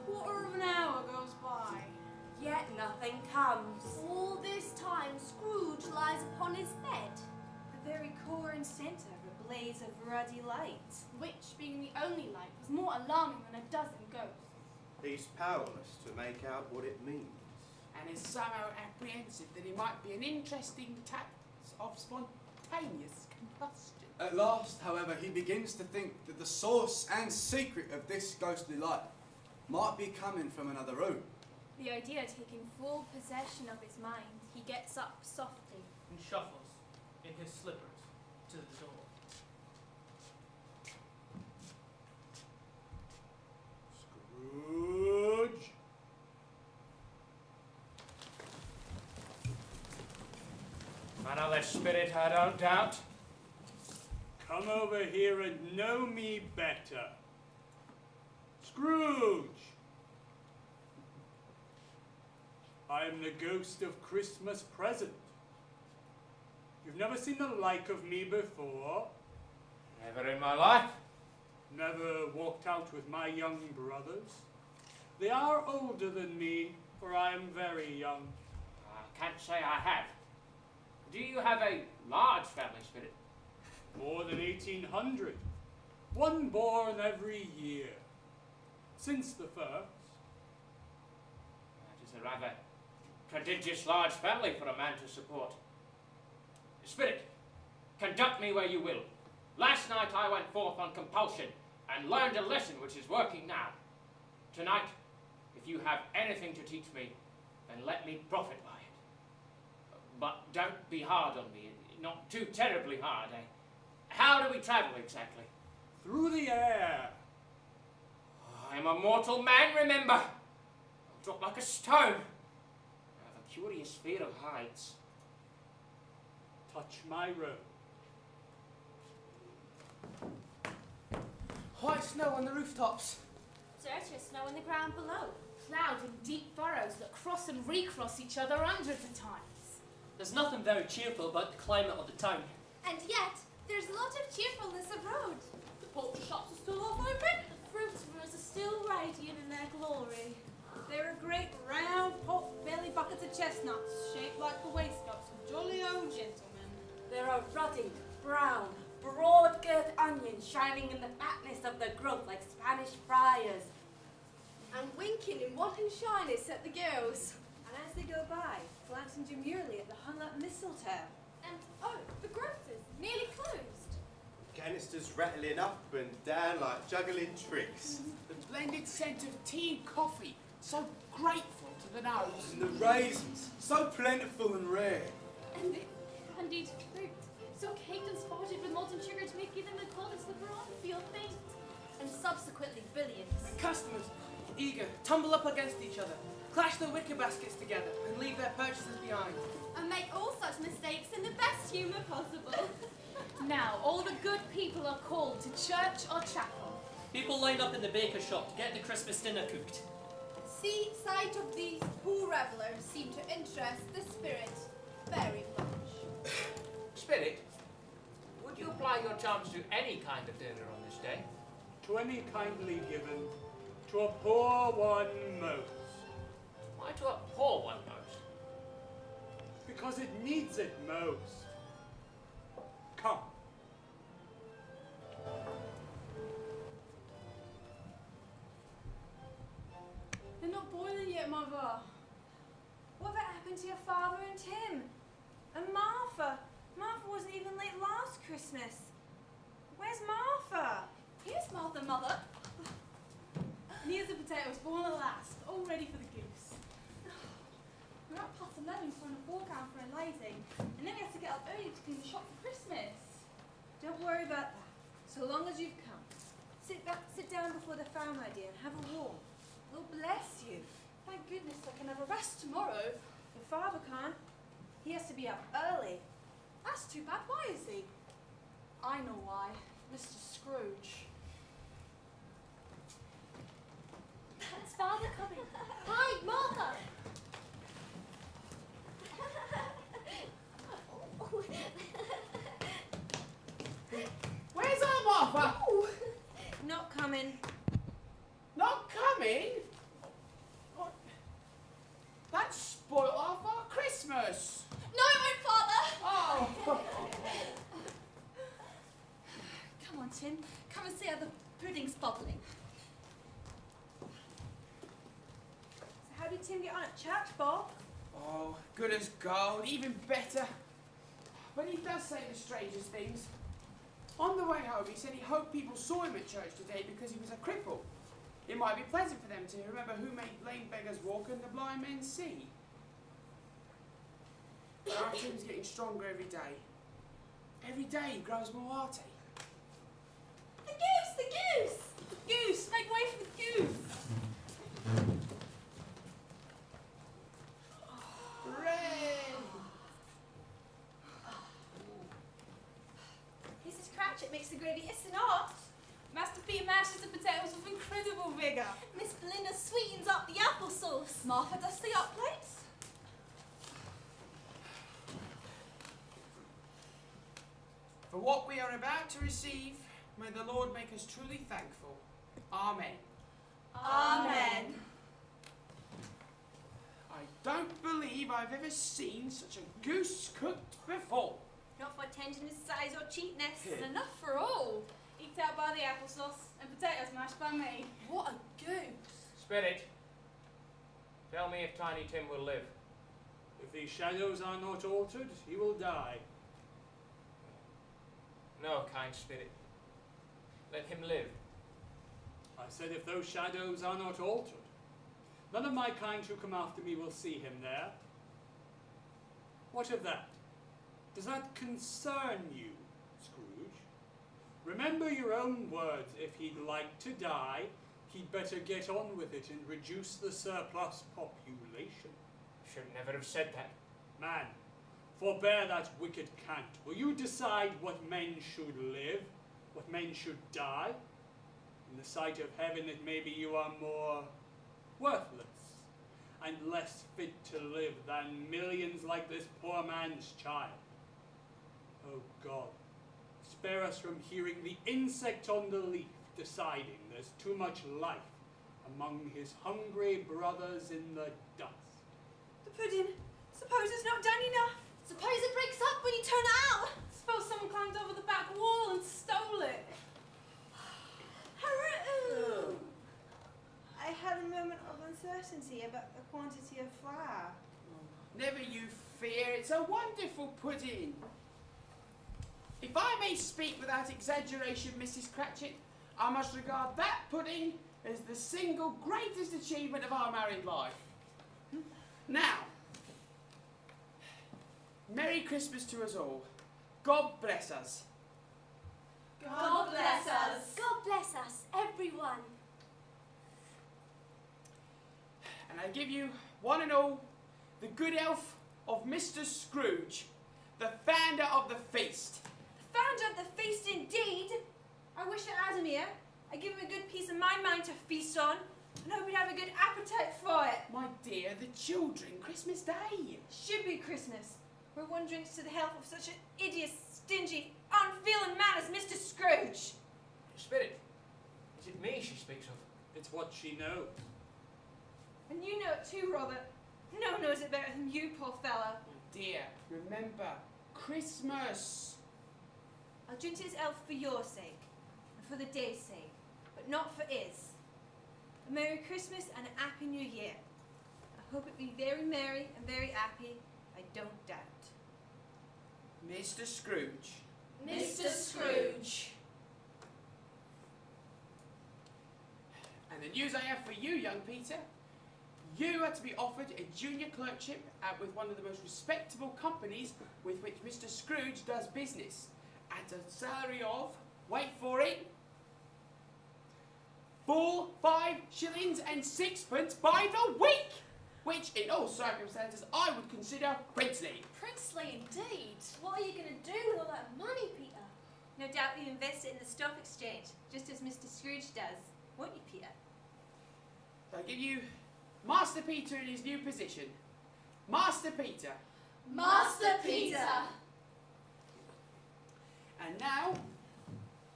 E: Quarter of an hour goes by.
M: Yet nothing comes.
B: All this time, Scrooge lies upon his bed.
O: The very core and centre of a blaze of ruddy light.
P: Which, being the only light, was more alarming than a dozen ghosts.
K: He's powerless to make out what it means.
I: And is somehow apprehensive that it might be an interesting tact of spontaneous combustion.
J: At last, however, he begins to think that the source and secret of this ghostly light might be coming from another room.
P: The idea taking full possession of his mind, he gets up softly.
A: And shuffles, in his slippers, to the door.
L: Scrooge!
H: Another spirit, I don't doubt.
L: Come over here and know me better. Scrooge! I am the ghost of Christmas present. You've never seen the like of me before.
H: Never in my life.
L: Never walked out with my young brothers. They are older than me, for I am very young.
H: I can't say I have. Do you have a large family, spirit?
L: More than 1,800. One born every year. Since the first.
H: That is a rather prodigious large family for a man to support. Spirit, conduct me where you will. Last night I went forth on compulsion and learned a lesson which is working now. Tonight, if you have anything to teach me, then let me profit by it. But don't be hard on me, not too terribly hard, eh? How do we travel exactly?
L: Through the air.
H: I'm a mortal man, remember. I'll drop like a stone. I have a curious fear of heights.
L: Touch my robe.
A: White snow on the rooftops.
B: Dirtier snow on the ground below.
C: Plowed in deep furrows that cross and recross each other hundreds of times.
D: there's nothing very cheerful about the climate of the town.
B: And yet, there's a lot of cheerfulness abroad.
G: The poultry shops are still half open. The fruiterers are still radiant in their glory.
E: There are great round pot-belly buckets of chestnuts, shaped like the waistcoats of jolly old gentlemen.
M: There are ruddy, brown, broad-girt onions shining in the fatness of their growth like Spanish friars.
O: And winking in wanton shyness at the girls. And as they go by, glancing demurely at the hung-up mistletoe.
B: And, oh, the grocer's nearly closed.
K: Canisters rattling up and down like juggling tricks.
I: The blended scent of tea and coffee, so grateful to the nose.
J: And the raisins, so plentiful and rare.
P: And indeed fruit, so caked and spotted with molten sugar to make even the coldest slipper on feel faint.
B: And subsequently billions.
A: And customers, eager, tumble up against each other, clash their wicker baskets together, and leave their purchases behind.
B: And make all such mistakes in the best humour possible.
C: Now, all the good people are called to church or chapel.
D: People line up in the baker's shop to get the Christmas dinner cooked.
O: Sight of these poor revellers seem to interest the spirit very much.
H: Spirit, would you apply your charms to any kind of dinner on this day?
L: To any kindly given, to a poor one most.
H: Why to a poor one most?
L: Because it needs it most. Come.
E: They're not boiling yet, Mother.
O: Whatever happened to your father and Tim? And Martha? Martha wasn't even late last Christmas. Where's Martha?
E: Here's Martha, Mother. Near the potatoes, born at last, all ready for the goose. We're up past 11 for a foreground for a lighting, and then we have to get up early to clean the shop for Christmas.
O: Don't worry about that. So long as you've come. Sit down before the fire, my dear, and have a warm. We'll bless you.
E: Thank goodness I can have a rest tomorrow.
O: Your father can't.
E: He has to be up early.
F: That's too bad. Why is he? I know why. Mr. Scrooge.
G: That's Father coming. Hi, Martha.
I: Where's our Martha?
O: Not coming.
I: Not coming? What? That spoiled off our Christmas.
F: No, it won't, Father!
I: Oh!
F: Come on, Tim. Come and see how the pudding's bubbling.
O: So how did Tim get on at church, Bob?
I: Oh, good as gold, even better. But he does say the strangest things. On the way home, he said he hoped people saw him at church today because he was a cripple. It might be pleasant for them to remember who made lame beggars walk and the blind men see. But our Tim's getting stronger every day. Every day he grows more hearty.
F: The goose! The goose! The goose! Make way for the goose!
I: Hooray!
O: Mrs. Cratchit makes the gravy, is it not?
C: Master Peter mashes the potatoes with incredible vigour.
B: Miss Belinda sweetens up the applesauce.
F: Martha does the up plates.
I: For what we are about to receive, may the Lord make us truly thankful. Amen.
F: Amen.
I: I don't believe I've ever seen such a goose cooked before.
O: Not for tenderness, size, or cheapness.
I: Yeah.
C: Enough for all. Eked out by the applesauce and potatoes mashed by me.
F: What a goose!
H: Spirit, tell me if Tiny Tim will live.
L: If these shadows are not altered, he will die.
H: No, kind spirit. Let him live.
L: I said if those shadows are not altered. None of my kind who come after me will see him there. What of that? Does that concern you, Scrooge? Remember your own words. If he'd like to die, he'd better get on with it and reduce the surplus population.
H: Should never have said that.
L: Man, forbear that wicked cant. Will you decide what men should live, what men should die? In the sight of heaven, it may be you are more worthless and less fit to live than millions like this poor man's child. Oh God, spare us from hearing the insect on the leaf deciding there's too much life among his hungry brothers in the dust.
O: The pudding. Suppose it's not done enough.
B: Suppose it breaks up when you turn it out.
C: Suppose someone climbed over the back wall and stole it.
O: Hooray! I had a moment of uncertainty about the quantity of flour.
I: Never you fear, it's a wonderful pudding. If I may speak without exaggeration, Mrs. Cratchit, I must regard that pudding as the single greatest achievement of our married life. Now, Merry Christmas to us all. God bless us.
B: God bless us. God bless us, everyone.
I: And I give you, one and all, the good health of Mr. Scrooge, the founder of the feast.
O: The founder of the feast indeed. I wish I had him here. I give him a good piece of my mind to feast on, and hope he'd have a good appetite for it.
I: My dear, the children, Christmas Day.
O: Should be Christmas. We're one drinks to the health of such an idiot, stingy, unfeeling man as Mr. Scrooge.
H: Spirit, is it me she speaks of?
L: It's what she knows.
O: And you know it too, Robert. No one knows it better than you, poor fella.
I: Dear, remember, Christmas.
O: I'll drink to his health for your sake, and for the day's sake, but not for his. A Merry Christmas and a Happy New Year. I hope it be very merry and very happy, I don't doubt.
I: Mr. Scrooge.
B: Mr. Scrooge.
I: And the news I have for you, young Peter, you are to be offered a junior clerkship with one of the most respectable companies with which Mr. Scrooge does business, at a salary of, wait for it, 4, 5 shillings and 6 pence by the week. which in all circumstances I would consider princely.
P: Princely indeed.
O: What are you going to do with all that money, Peter? No doubt you invest it in the stock exchange, just as Mr. Scrooge does. Won't you, Peter?
I: I give you Master Peter in his new position. Master Peter.
G: Master Peter.
I: And now,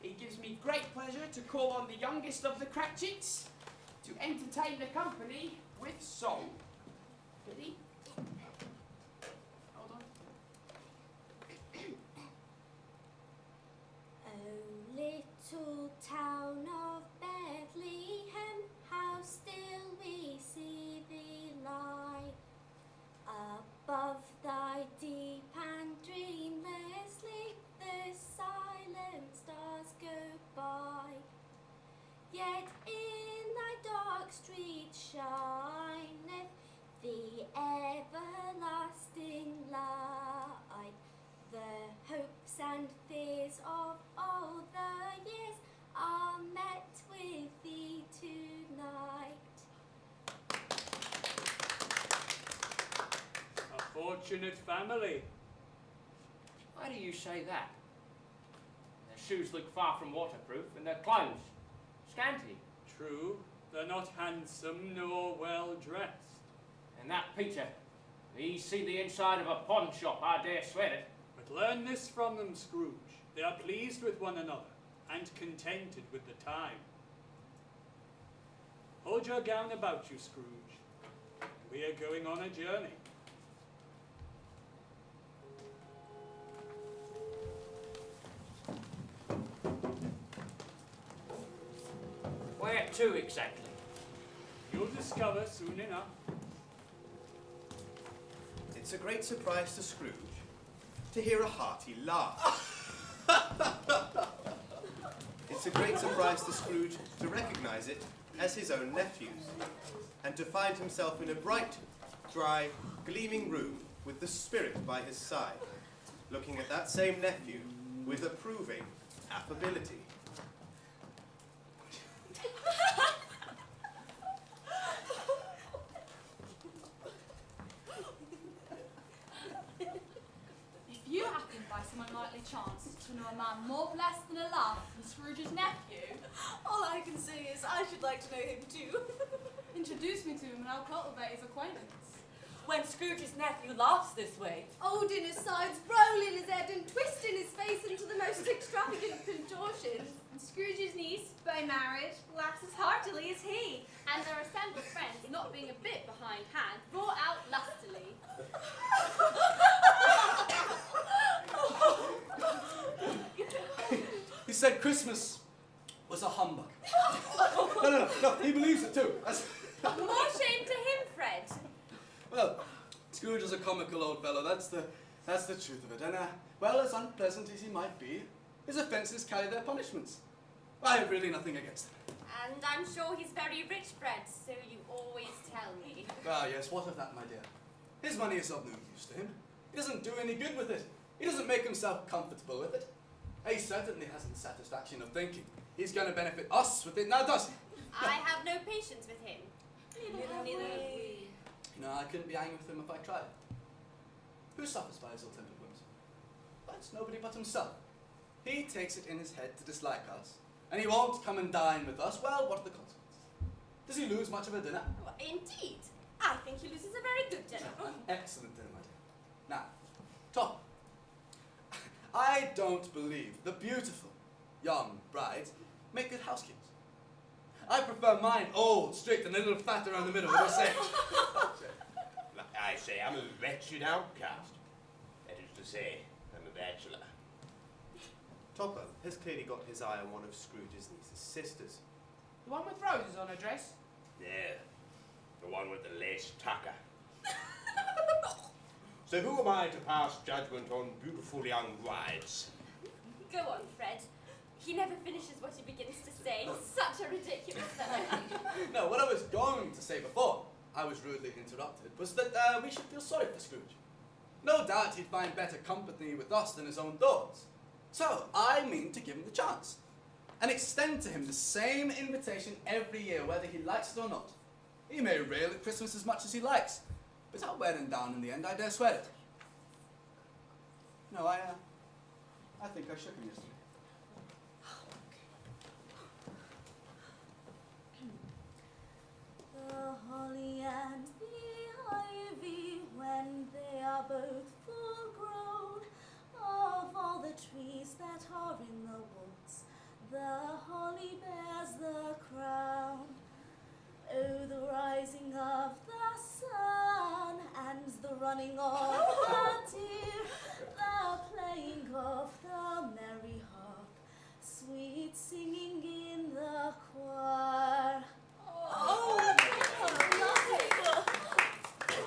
I: it gives me great pleasure to call on the youngest of the Cratchits to entertain the company with song. Ready? Hold on.
B: Oh, little town of Bethlehem, how still we see thee lie. Above thy deep and dreamless sleep, the silent stars go by. Yet in thy dark street shineth the everlasting light. The hopes and fears of all the years are met with thee tonight.
L: A fortunate family.
H: Why do you say that? Their shoes look far from waterproof, and their clothes scanty.
L: True, they're not handsome nor well dressed.
H: And that Peter, he's seen the inside of a pawn shop, I dare swear it.
L: But learn this from them, Scrooge. They are pleased with one another, and contented with the time. Hold your gown about you, Scrooge. We are going on a journey.
H: Where to exactly?
L: You'll discover soon enough.
K: It's a great surprise to Scrooge to hear a hearty laugh. It's a great surprise to Scrooge to recognise it as his own nephew's, and to find himself in a bright, dry, gleaming room with the spirit by his side, looking at that same nephew with approving affability.
P: If you happen by some unlikely chance to know a man more blessed than a laugh than Scrooge's nephew,
G: All I can say is I should like to know him too.
P: introduce me to him and I'll cultivate his acquaintance.
M: When Scrooge's nephew laughs this way,
G: Old in his sides, rolling his head and twisting his face into the most extravagant contortions.
O: And Scrooge's niece, by marriage, laughs as heartily as he.
P: And their assembled friends, not being a bit behindhand, roar out lustily.
J: He said Christmas was a humbug. No, he believes it too.
B: More shame to him, Fred.
J: Well, Scrooge is a comical old fellow, that's the truth of it. And, well, as unpleasant as he might be, his offences carry their punishments. I have really nothing against him.
B: And I'm sure he's very rich, Fred, so you always tell me.
J: Ah, yes, what of that, my dear? His money is of no use to him. He doesn't do any good with it. He doesn't make himself comfortable with it. He certainly hasn't the satisfaction of thinking he's going to benefit us with it, now does he?
B: I have no patience with him.
G: Neither have we.
J: You know, I couldn't be angry with him if I tried. Who suffers by his ill-tempered whims? But it's nobody but himself. He takes it in his head to dislike us, and he won't come and dine with us. Well, what are the consequences? Does he lose much of a dinner?
B: Well, indeed. I think he loses a very good dinner.
J: An excellent dinner, my dear. Now, Tom, I don't believe the beautiful young brides make good housekeepers. I prefer mine old, strict, and a little fat around the middle, what do you say?
K: Like I say, I'm a wretched outcast. That is to say, I'm a bachelor. Topper has clearly got his eye on one of Scrooge's niece's sisters.
I: The one with roses on her dress?
K: Yeah, the one with the lace tucker. So who am I to pass judgment on beautiful young brides?
B: Go on, Fred. He never finishes what he begins to say. Such a ridiculous fellow.
J: No, what I was going to say before I was rudely interrupted was that we should feel sorry for Scrooge. No doubt he'd find better company with us than his own doors. So I mean to give him the chance and extend to him the same invitation every year, whether he likes it or not. He may rail at Christmas as much as he likes, but I'll wear him down in the end, I dare swear it. No, I think I shook him yesterday.
B: The holly and the ivy, when they are both full grown, of all the trees that are in the woods, the holly bears the crown. Oh, the rising of the sun, and the running of the deer, the playing of the merry harp, sweet singing in the choir.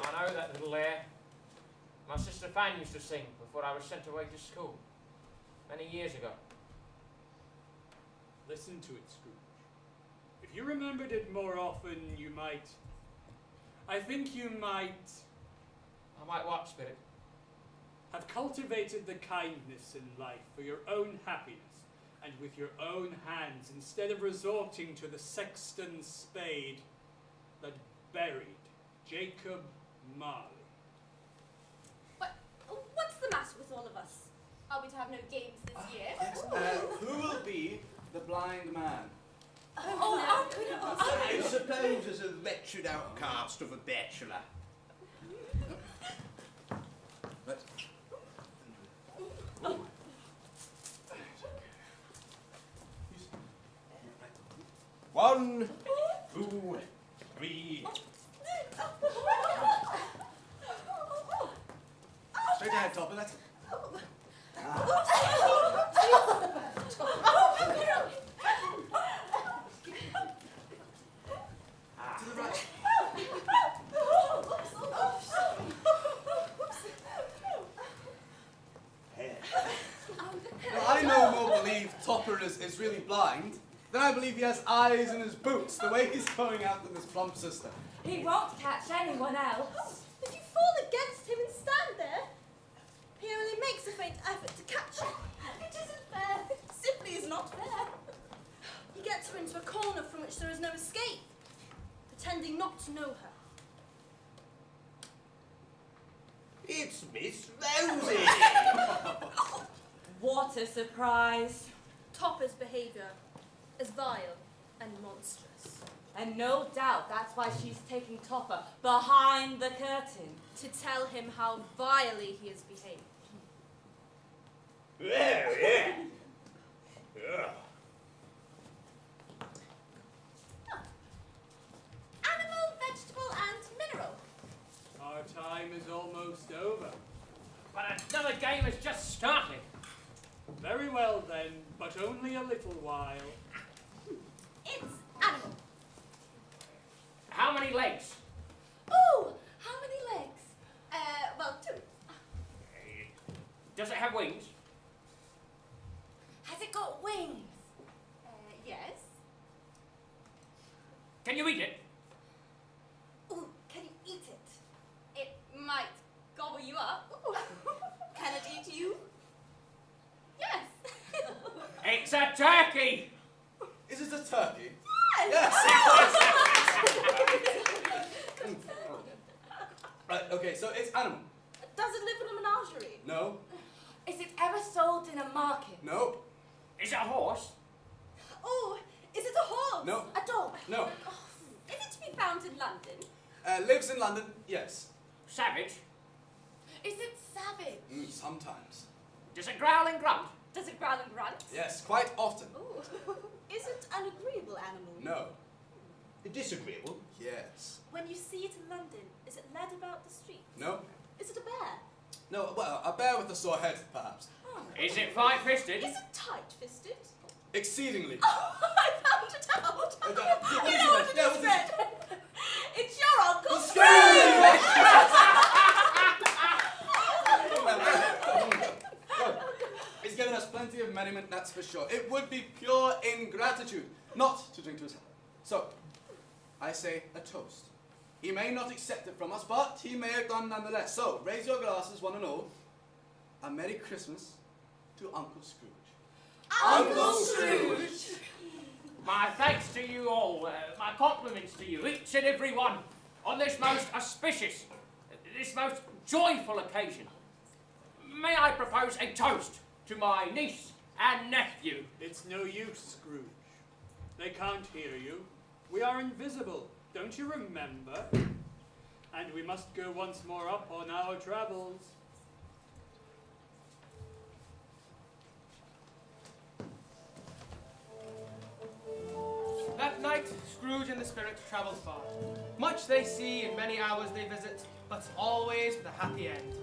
H: I know that little air. My sister Fan used to sing before I was sent away to school, many years ago.
L: Listen to it, Scrooge. If you remembered it more often, you might... I think you might...
H: I might what, Spirit?
L: Have cultivated the kindness in life for your own happiness, and with your own hands, instead of resorting to the sexton's spade that buried Jacob Marley.
B: What's the matter with all of us? Are we to have no games this year?
J: Yes. Who will be the blind man?
K: I suppose as a wretched outcast of a bachelor.
J: But,
K: 1, 2, 3.
J: straight ahead, Topper, that's it. To the right. Well, I no more believe Topper is really blind than I believe he has eyes in his boots, the way he's going out with his plump sister.
M: He won't catch anyone else.
O: But you fall against him and stand there. He only makes a faint effort to catch you. It isn't fair. It simply is not fair. He gets her into a corner from which there is no escape, pretending not to know her.
K: It's Miss Rosie!
M: What a surprise.
O: Topper's behaviour is vile and monstrous.
M: And no doubt that's why she's taking Topper behind the curtain.
O: To tell him how vilely he has behaved.
K: Well, yeah.
B: Animal, vegetable, and mineral.
L: Our time is almost over.
H: But another game has just started.
L: Very well then, but only a little while.
B: It's animal.
H: How many legs?
B: Oh, how many legs? Well, 2.
H: Does it have wings?
B: Has it got wings? Yes.
H: Can you eat it?
B: Ooh, can you eat it? It might gobble you up. Ooh. Can it eat you? Yes.
H: It's a turkey!
J: Is it a turkey?
B: Yes.
J: Right, okay, so it's animal.
O: Does it live in a menagerie?
J: No.
M: Is it ever sold in a market?
J: No.
H: Is it a horse?
O: Oh, is it a horse?
J: No.
O: A dog?
J: No.
O: Oh, is it to be found in London?
J: Lives in London, yes.
H: Savage?
O: Is it savage?
J: Sometimes.
H: Does it growl and grunt?
O: Does it growl and grunt?
J: Yes, quite often.
O: Oh. Is it an agreeable animal?
J: No.
K: Disagreeable?
J: Yes.
O: When you see it in London, is it led about the streets?
J: No.
O: Is it a bear?
J: No, well, a bear with a sore head, perhaps.
O: Oh.
H: Is it five-fisted?
O: Is it tight-fisted?
J: Exceedingly.
O: Oh, I found it out!
J: What
O: You
J: is
O: know
J: it?
O: what it
J: Yeah,
O: is,
J: what is
O: Fred? It's your Uncle
J: He's given us plenty of merriment, that's for sure. It would be pure ingratitude not to drink to his health. So, I say a toast. He may not accept it from us, but he may have done nonetheless. So, raise your glasses, one and all. A Merry Christmas to Uncle Scrooge.
O: Uncle Scrooge!
H: My thanks to you all, my compliments to you, each and every one, on this most auspicious, this most joyful occasion. May I propose a toast to my niece and nephew?
L: It's no use, Scrooge. They can't hear you. We are invisible, don't you remember? And we must go once more up on our travels.
A: That night, Scrooge and the spirit travelled far. Much they see and many hours they visit, but always with a happy end.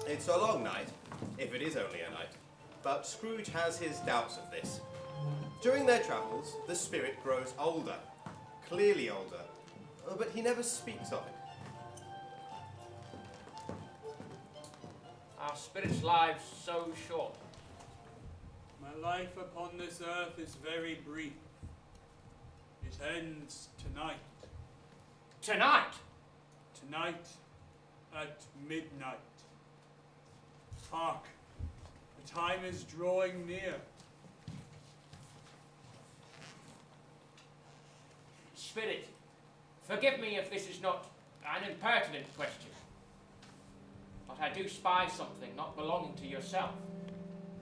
K: It's a long night, if it is only a night, but Scrooge has his doubts of this. During their travels, the spirit grows older, clearly older, but he never speaks of it.
H: Our spirits' lives so short.
L: My life upon this earth is very brief. It ends tonight.
H: Tonight?
L: Tonight at midnight. Hark, the time is drawing near.
H: Spirit, forgive me if this is not an impertinent question, but I do spy something not belonging to yourself,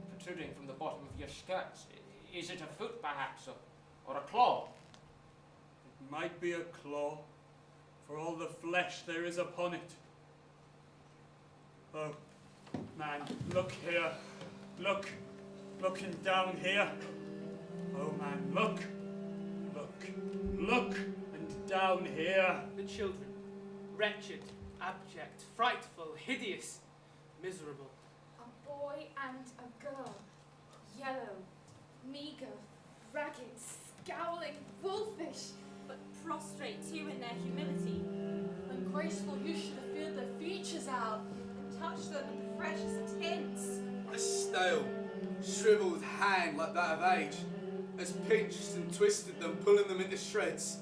H: protruding from the bottom of your skirts. Is it a foot, perhaps, or a claw?
L: It might be a claw, for all the flesh there is upon it. Oh, man, look here. Look. Looking down here. Oh, man, look. Look. And down here.
A: The children, wretched, abject, frightful, hideous, miserable.
C: A boy and a girl, yellow, meagre, ragged, scowling, wolfish,
B: but prostrate too in their humility.
F: Ungraceful, you should have filled their features out and touched them with the freshest tints.
J: A stale, shriveled hand like that of age has pinched and twisted them, pulling them into shreds.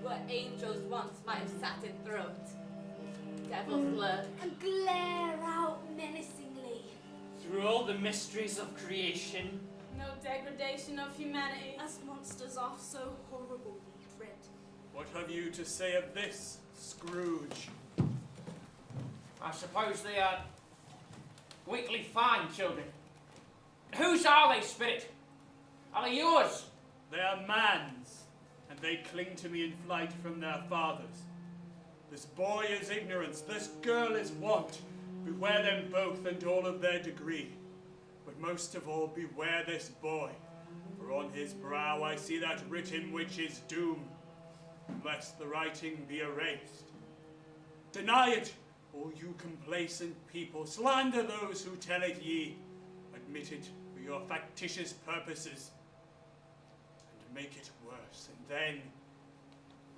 M: Where angels once might have sat enthroned. Devils lurk
B: and glare out menacingly.
R: Through all the mysteries of creation,
Q: No degradation of humanity.
B: As monsters are so horrible we dread.
L: What have you to say of this, Scrooge?
H: I suppose they are weakly fine children. Whose are they, Spirit? Are they yours?
L: They are man's, and they cling to me in flight from their fathers. This boy is ignorance, this girl is want. Beware them both and all of their degree. But most of all, beware this boy, for on his brow I see that written which is doom, lest the writing be erased. Deny it, all you complacent people, slander those who tell it ye, admit it for your factitious purposes, and make it worse, and then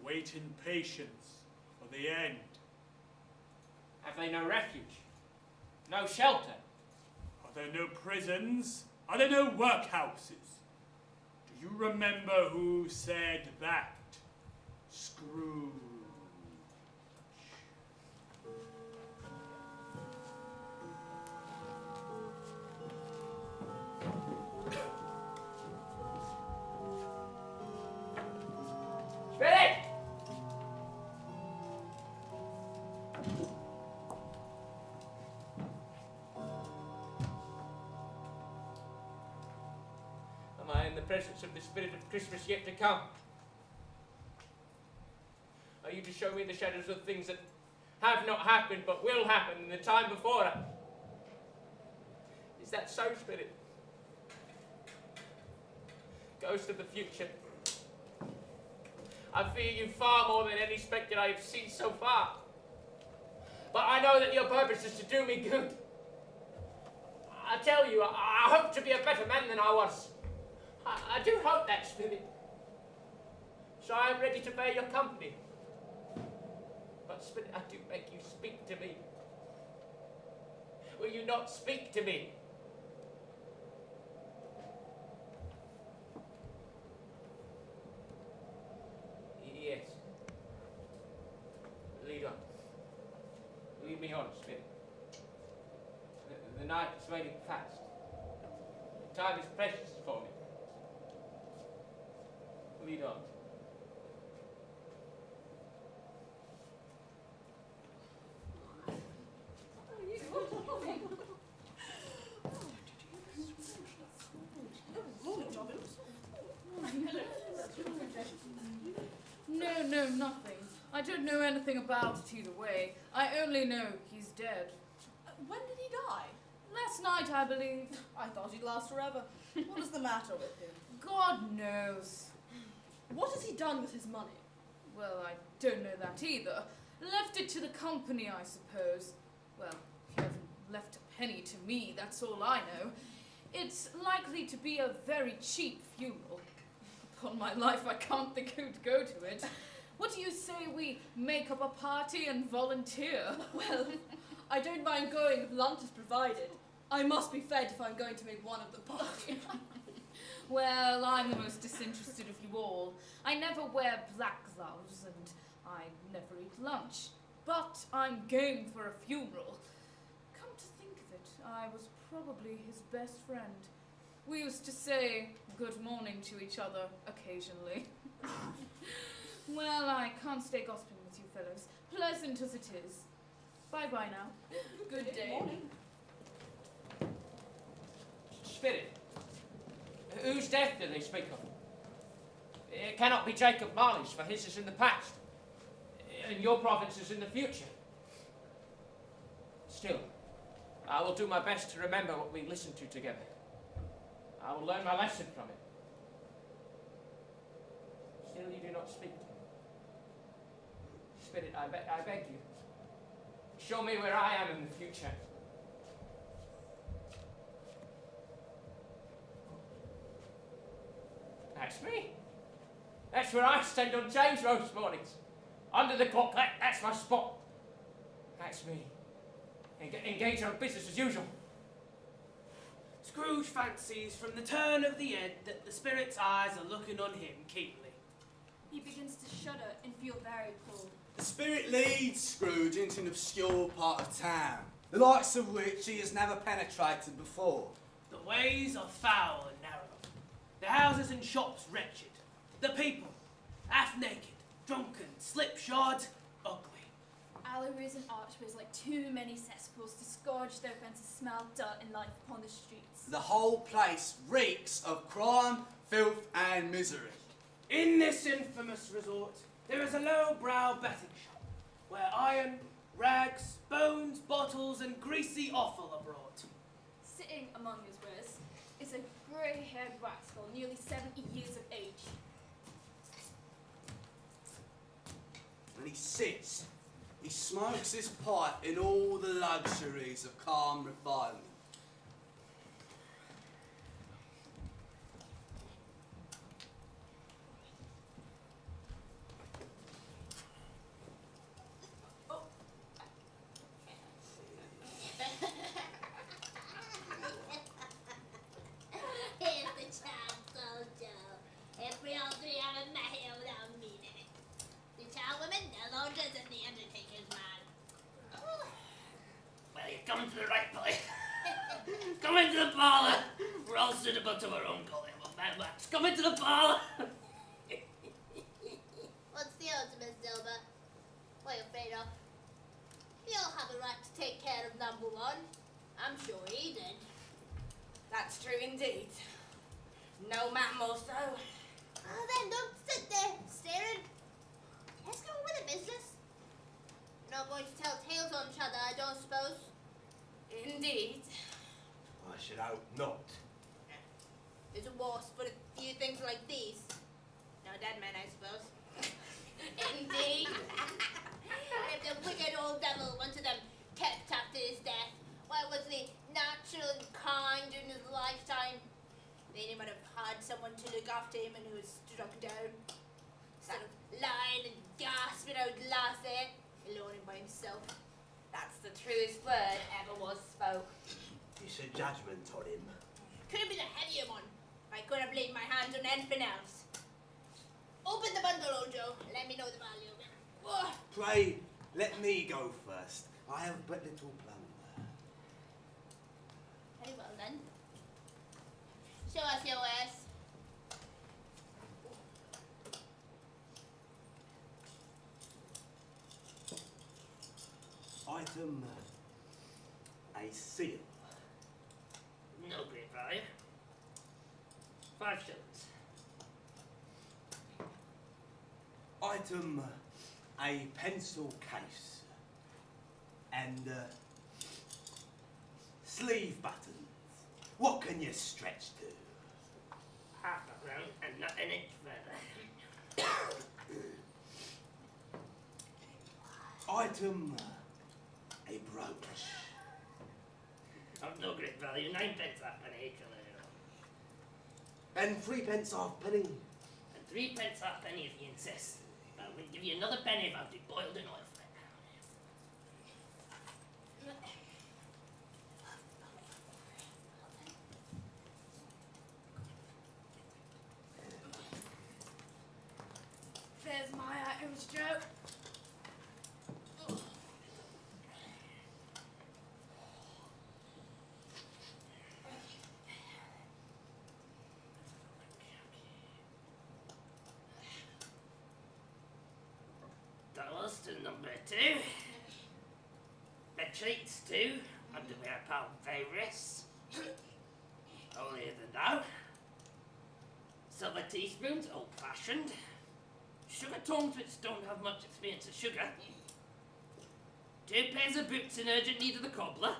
L: wait in patience for the end.
H: Have they no refuge? No shelter?
L: Are there no prisons? Are there no workhouses? Do you remember who said that? Scrooge.
H: Spirit! Am I in the presence of the spirit of Christmas yet to come? Are you to show me the shadows of things that have not happened but will happen in the time before us? Is that so, Spirit? Ghost of the future. I fear you far more than any spectre I have seen so far. But I know that your purpose is to do me good. I tell you, I hope to be a better man than I was. I do hope that, Spirit. So I am ready to bear your company. But, Spirit, I do beg you, speak to me. Will you not speak to me? Yes. Lead on. Lead me on, Spirit. The night is waning fast. The time is precious for me. Lead on.
C: No, nothing. I don't know anything about it either way. I only know he's dead.
E: When did he die?
C: Last night, I believe.
E: I thought he'd last forever. What is the matter with him?
C: God knows.
E: What has he done with his money?
C: Well, I don't know that either. Left it to the company, I suppose. Well, he hasn't left a penny to me, that's all I know. It's likely to be a very cheap funeral. Upon my life, I can't think who'd go to it. What do you say we make up a party and volunteer?
E: Well, I don't mind going if lunch is provided. I must be fed if I'm going to make one of the party.
C: Well, I'm the most disinterested of you all. I never wear black gloves and I never eat lunch. But I'm game for a funeral. Come to think of it, I was probably his best friend. We used to say good morning to each other occasionally. Well, I can't stay gossiping with you fellows, pleasant as it is. Bye-bye now.
E: Good day.
H: Spirit, whose death do they speak of? It cannot be Jacob Marley's, for his is in the past, and your province is in the future. Still, I will do my best to remember what we listened to together. I will learn my lesson from it. Still, you do not speak to me. Spirit, I beg you, show me where I am in the future. That's me. That's where I stand on James Rose mornings. Under the clock, that's my spot. That's me. Engaged on business as usual.
A: Scrooge fancies from the turn of the head that the spirit's eyes are looking on him keenly.
G: He begins to shudder and feel very cold.
J: The spirit leads Scrooge into an obscure part of town, the likes of which he has never penetrated before.
A: The ways are foul and narrow. The houses and shops wretched. The people, half-naked, drunken, slipshod, ugly.
G: Alleyways and archways like too many cesspools to scourge their fences smell dirt and life upon the streets.
J: The whole place reeks of crime, filth and misery.
A: In this infamous resort, there is a low-brow betting shop, where iron, rags, bones, bottles and greasy offal are brought.
G: Sitting among his wares is a grey-haired rascal nearly 70 years of age.
J: When he sits, he smokes his pipe in all the luxuries of calm refinement.
A: Coming to the right place. Come into the parlour. We're all suitable to our own calling. Come into the parlour.
T: What's the odds, Miss Dilber? What are you afraid of? You'll have a right to take care of number one. I'm sure he did.
M: That's true indeed. No man more so.
T: Oh, then don't sit there staring. Let's go with the business. You're not going to tell tales on each other, I don't suppose.
M: Indeed.
K: I should hope not.
T: It's a worse for a few things like these. No dead men, I suppose. Indeed. If the wicked old devil wanted them kept after his death, why was he natural and kind in his lifetime? Then he might have had someone to look after him and who was struck down. Instead of lying and gasping out last there, alone and by himself.
M: That's the truest word ever was spoke.
K: It's a judgment on him.
T: Could have been a heavier one. I could have laid my hands on anything else. Open the bundle, old Joe. Let me know the value of it. Whoa.
J: Pray, let me go first. I have but little plunder.
T: Very well then. Show us your wares.
K: Item a seal.
H: No great value. 5 shillings.
K: Item a pencil case and sleeve buttons. What can you stretch to?
H: Half a round and not an inch further.
K: Item a brooch.
H: Of no great value, 9 pence halfpenny each
K: And 3 pence halfpenny.
H: And 3 pence halfpenny if you insist. I will give you another penny if I've been boiled in oil for it.
E: There's my items, Joe.
H: Dollars to number 2. Bed sheets 2. Underwear pound favourites. Holier than thou. Silver teaspoons, old fashioned. Sugar tongs which don't have much experience of sugar. 2 pairs of boots in urgent need of the cobbler.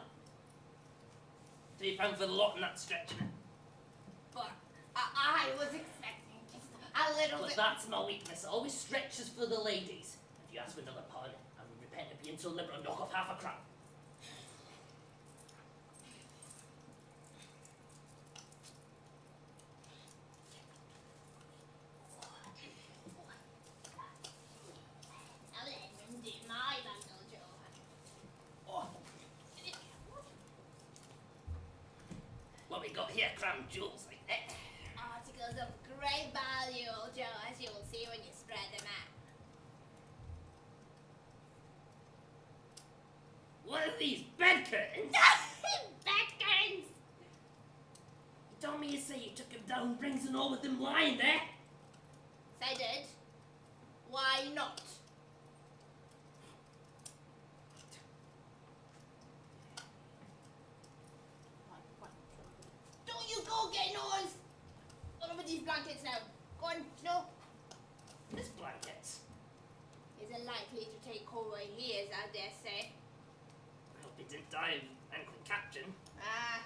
H: £3 for the lot and that's stretching it.
T: But I was expecting just a little
H: But
T: bit.
H: that's my weakness. I always stretches for the ladies. If you ask for another pound, I will repent of being so liberal and knock off half a crown.
T: Now let him do my bundle, Joe.
H: What we got here, crown jewels like that.
T: Articles of great value, Joe, as you will see when you spread them out.
H: What are these bed curtains?
T: Bed curtains!
H: You told me you say you took him down, rings and all with him lying there.
T: I did. Why not? Don't you go get yours! What about these blankets now? Go on, Snow.
H: This blanket.
T: Isn't likely to take cold where he is, I dare say.
H: I hope he didn't die of ankle captain.
T: Ah,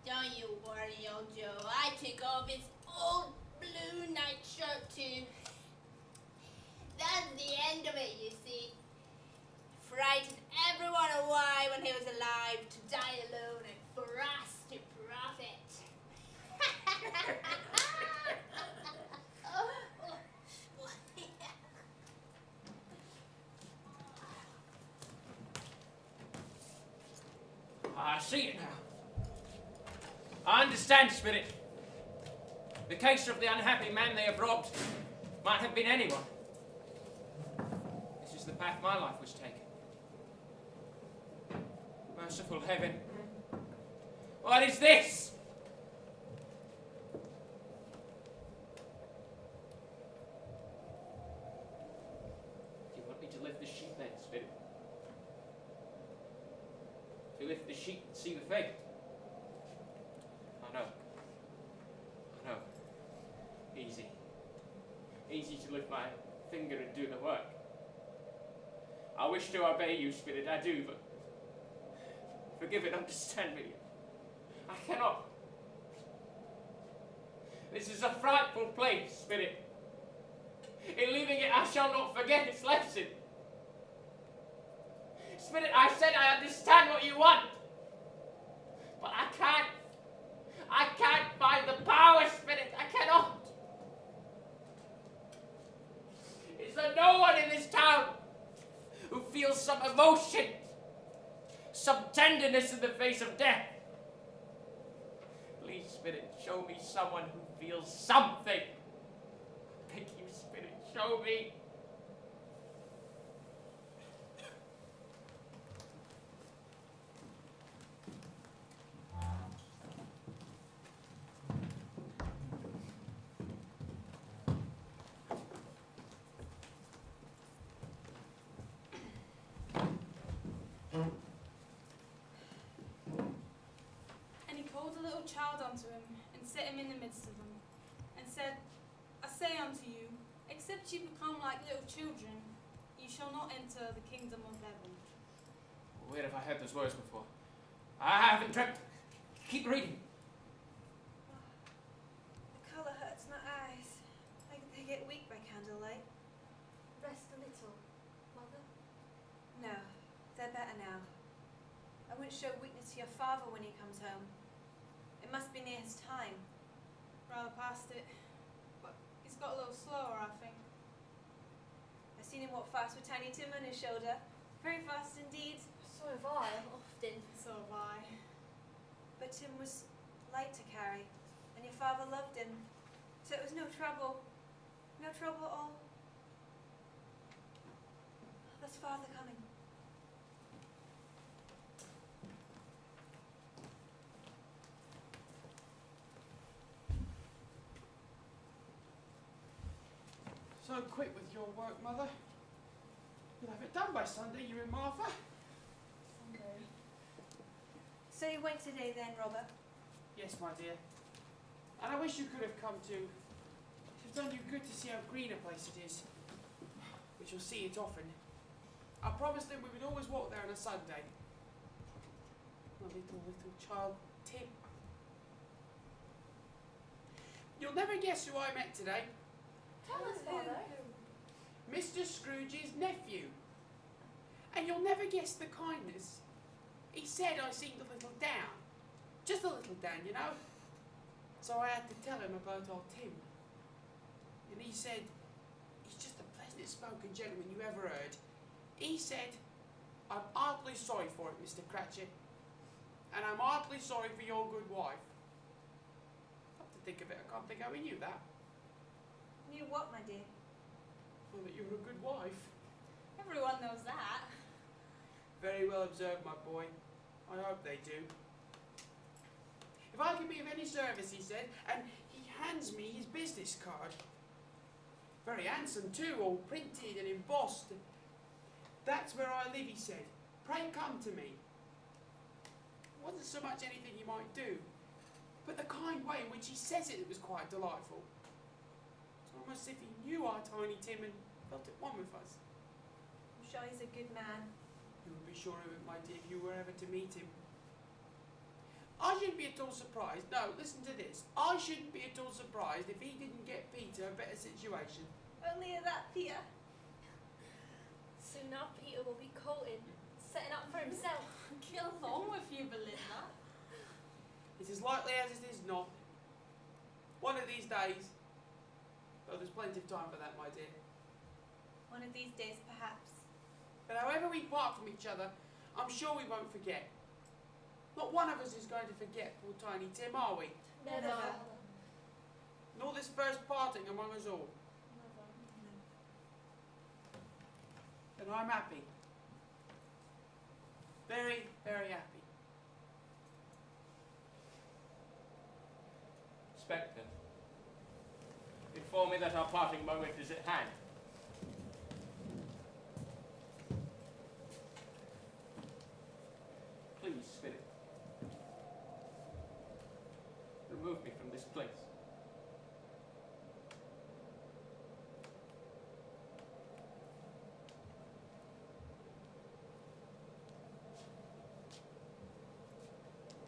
T: don't you worry, old Joe. I took off his old blue nightshirt too. That's the end of it, you see. Frightened everyone away when he was alive, to die alone and for us to profit.
A: I see it now. I understand, Spirit. The case of the unhappy man they have robbed might have been anyone. This is the path my life was taken. Merciful heaven. What is this? Do you want me to lift the sheet then, Spirit? To lift the sheet and see the fate? I know. I know. Easy. Easy to lift my finger and do the work. I wish to obey you, Spirit, I do, but forgive and understand me. I cannot. This is a frightful place, Spirit. In leaving it, I shall not forget its lesson. Spirit, I said I understand what you want. But I can't. I can't find the power, Spirit. I cannot. Is there no one in this town who feels some emotion, some tenderness in the face of death? Please, Spirit, show me someone who feels something. Thank you, Spirit, show me.
Q: little child unto him, and set him in the midst of them, and said, I say unto you, except you become like little children, you shall not enter the kingdom of heaven.
H: Where have I heard those words before? I haven't dreamt. Keep reading.
O: The colour hurts my eyes. They get weak by candlelight.
S: Rest a little, Mother.
O: No, they're better now. I wouldn't show weakness to your father when he comes home. It must be near his time.
Q: Rather past it, but he's got a little slower, I think.
O: I've seen him walk fast with Tiny Tim on his shoulder. Very fast indeed.
S: So have I, often.
Q: So have I.
O: But Tim was light to carry, and your father loved him, so it was no trouble. No trouble at all. There's father coming.
I: So quick with your work, Mother. You'll have it done by Sunday, you and Martha.
O: Sunday. So you went today then, Robert?
I: Yes, my dear. And I wish you could have come too. It's done you good to see how green a place it is. We shall see it often. I promised him we would always walk there on a Sunday. My little child, Tim. You'll never guess who I met today.
S: Tell us, Father.
I: Mr. Scrooge's nephew. And you'll never guess the kindness. He said I seemed a little down. Just a little down, you know. So I had to tell him about old Tim. And he said, he's just the pleasantest spoken gentleman you ever heard. He said, I'm heartily sorry for it, Mr. Cratchit. And I'm heartily sorry for your good wife. Come to think of it, I can't think how he knew that.
O: Knew what, my dear?
I: Well, that you were a good wife.
Q: Everyone knows that.
I: Very well observed, my boy. I hope they do. If I can be of any service, he said, and he hands me his business card. Very handsome too, all printed and embossed. That's where I live, he said. Pray come to me. It wasn't so much anything he might do, but the kind way in which he says it was quite delightful. It's almost as if he knew our Tiny Tim and felt at one with us.
O: I'm sure he's a good man.
I: You would be sure of it, my dear, if you were ever to meet him. I shouldn't be at all surprised. No, listen to this. I shouldn't be at all surprised if he didn't get Peter a better situation.
O: Only at that, Peter.
S: Soon now Peter will be courting, setting up for himself.
Q: Kill on with you, Belinda.
I: It's as likely as it is not. One of these days. Though there's plenty of time for that, my dear.
O: One of these days, perhaps.
I: But however we part from each other, I'm sure we won't forget. Not one of us is going to forget poor Tiny Tim, are we?
S: Never.
I: Nor this first parting among us all. And I'm happy. Very, very happy.
H: Spectre, inform me that our parting moment is at hand. Please, Spirit, remove me from this place.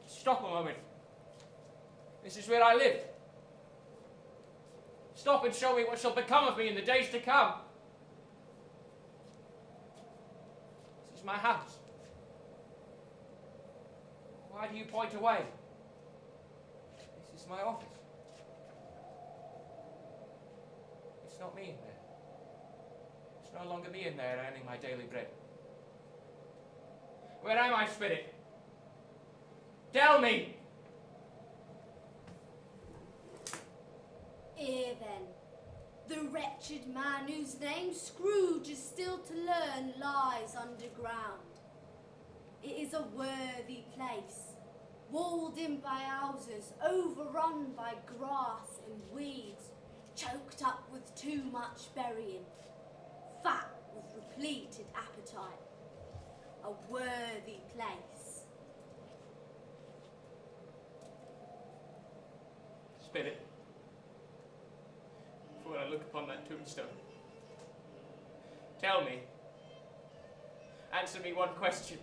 H: Stop a moment. This is where I live. Stop and show me what shall become of me in the days to come. This is my house. Why do you point away? This is my office. It's not me in there. It's no longer me in there earning my daily bread. Where am I, Spirit? Tell me!
B: Here then, the wretched man whose name Scrooge is still to learn lies underground. It is a worthy place, walled in by houses, overrun by grass and weeds, choked up with too much burying, fat with repleted appetite. A worthy place.
H: Spirit. For when I look upon that tombstone, tell me, answer me one question.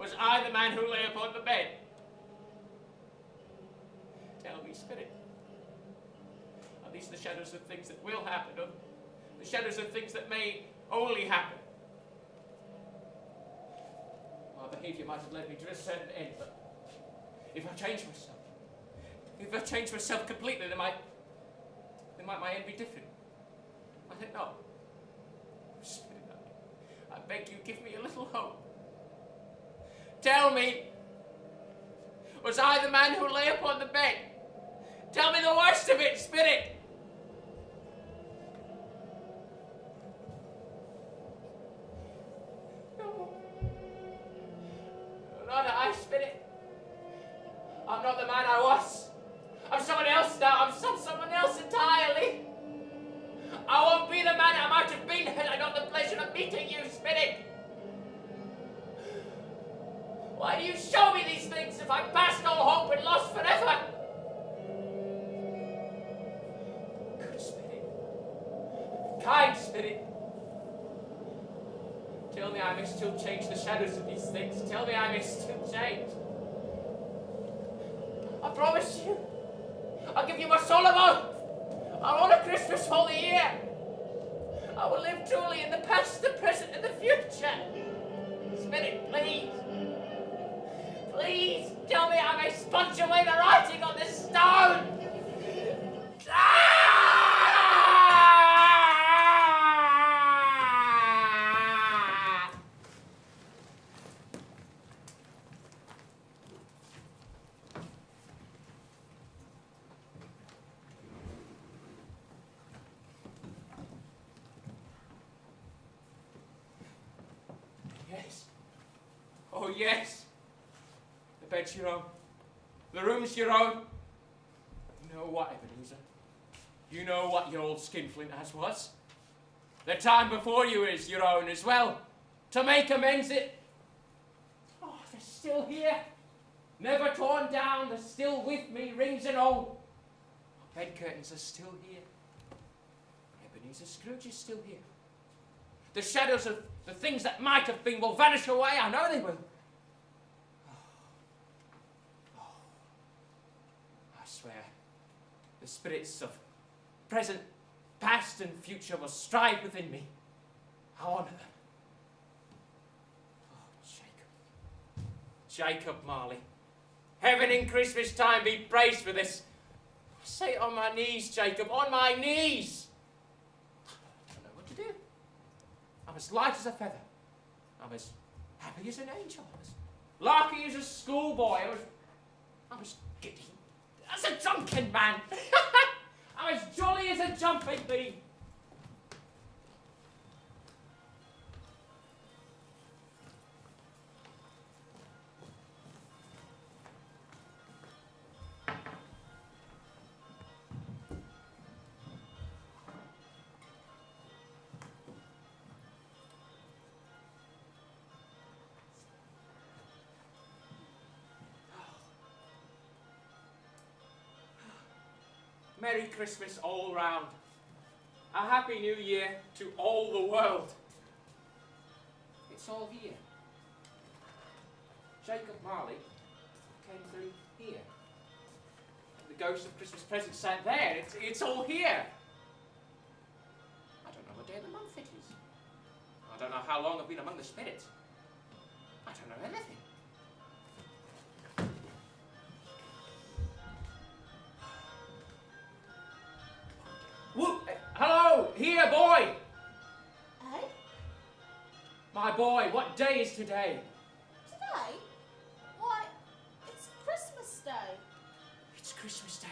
H: Was I the man who lay upon the bed? Tell me, Spirit. Are these the shadows of things that will happen, or the shadows of things that may only happen? My behaviour might have led me to a certain end, but if I change myself completely, then might my end be different. I don't know. Spirit, I beg you, give me a little hope. Tell me, was I the man who lay upon the bed? Tell me the worst of it, Spirit. No. Not I, Spirit. I'm not the man I was. I'm someone else now. I'm someone else entirely. I won't be the man I might have been had I not the pleasure of meeting you, Spirit. Why do you show me these things if I'm past all hope and lost forever? Good Spirit. Kind Spirit. Tell me I may still change the shadows of these things. Tell me I may still change. I promise you. I'll give you my solemn oath. I'll honour Christmas all the year. I will live truly in the past, the present, and the future. Spirit, please. Please tell me I may sponge away the writing on this stone. Yes. Oh, yes. The bed's your own. The room's your own. You know what, Ebenezer? You know what your old skinflint as was? The time before you is your own as well. To make amends it. Oh, they're still here. Never torn down. They're still with me, rings and all. Our bed curtains are still here. Ebenezer Scrooge is still here. The shadows of the things that might have been will vanish away. I know they will. I swear, the spirits of present, past, and future will strive within me. I honour them. Oh, Jacob Marley. Heaven in Christmas time be praised for this. I say it on my knees, Jacob, on my knees. I don't know what to do. I'm as light as a feather. I'm as happy as an angel. I'm as larky as a schoolboy. I'm as giddy as a drunken man. I'm as jolly as a jumping bee. Merry Christmas all round. A Happy New Year to all the world. It's all here. Jacob Marley came through here. The ghost of Christmas present sat there. It's all here. I don't know what day of the month it is. I don't know how long I've been among the spirits. I don't know anything. Whoop! Hello! Here, boy!
B: Eh?
H: My boy, what day is today?
B: Today? Why, it's Christmas Day.
H: It's Christmas Day.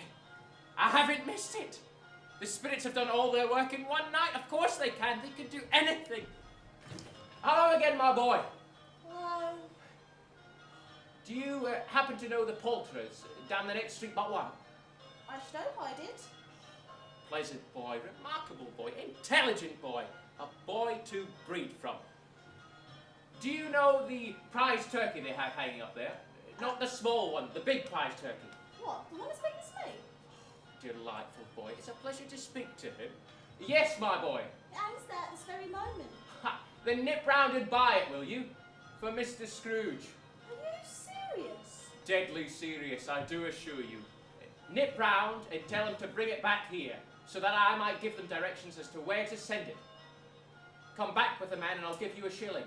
H: I haven't missed it. The spirits have done all their work in one night. Of course they can. They can do anything. Hello again, my boy.
B: Hello.
H: Do you happen to know the Poulterers down the next street but one?
B: I should hope I did.
H: Pleasant boy, remarkable boy, intelligent boy, a boy to breed from. Do you know the prize turkey they have hanging up there? Not the small one, the big prize turkey.
G: What, the one as big as me?
H: Delightful boy. It's a pleasure to speak to him. Yes, my boy.
G: And is there at this very moment?
H: Ha! Then nip round and buy it, will you? For Mr. Scrooge.
G: Are you serious?
H: Deadly serious, I do assure you. Nip round and tell them to bring it back here, so that I might give them directions as to where to send it. Come back with the man and I'll give you a shilling.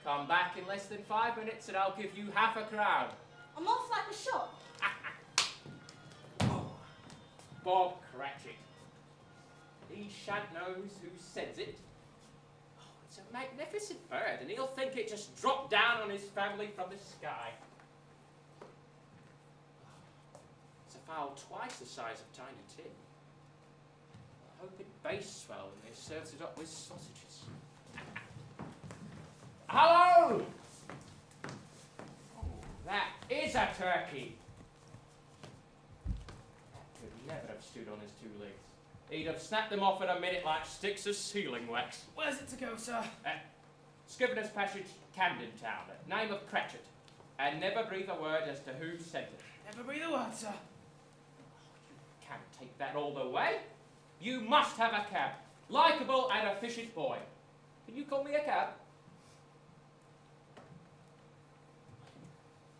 H: Come back in less than 5 minutes and I'll give you half a crown.
G: I'm off like a shot.
H: Oh, Bob Cratchit. He shan't know who sends it. Oh, it's a magnificent bird, and he'll think it just dropped down on his family from the sky. It's a fowl twice the size of Tiny Tim. I hope it bastes well when they serves it up with sausages. Hello! Oh, that is a turkey. That could never have stood on his 2 legs. He'd have snapped them off in a minute like sticks of sealing wax.
A: Where's it to go, sir?
H: Scrivener's Passage, Camden Town. Name of Cratchit. And never breathe a word as to who sent it.
A: Never breathe a word, sir.
H: You can't take that all the way. You must have a cab. Likeable and efficient boy. Can you call me a cab?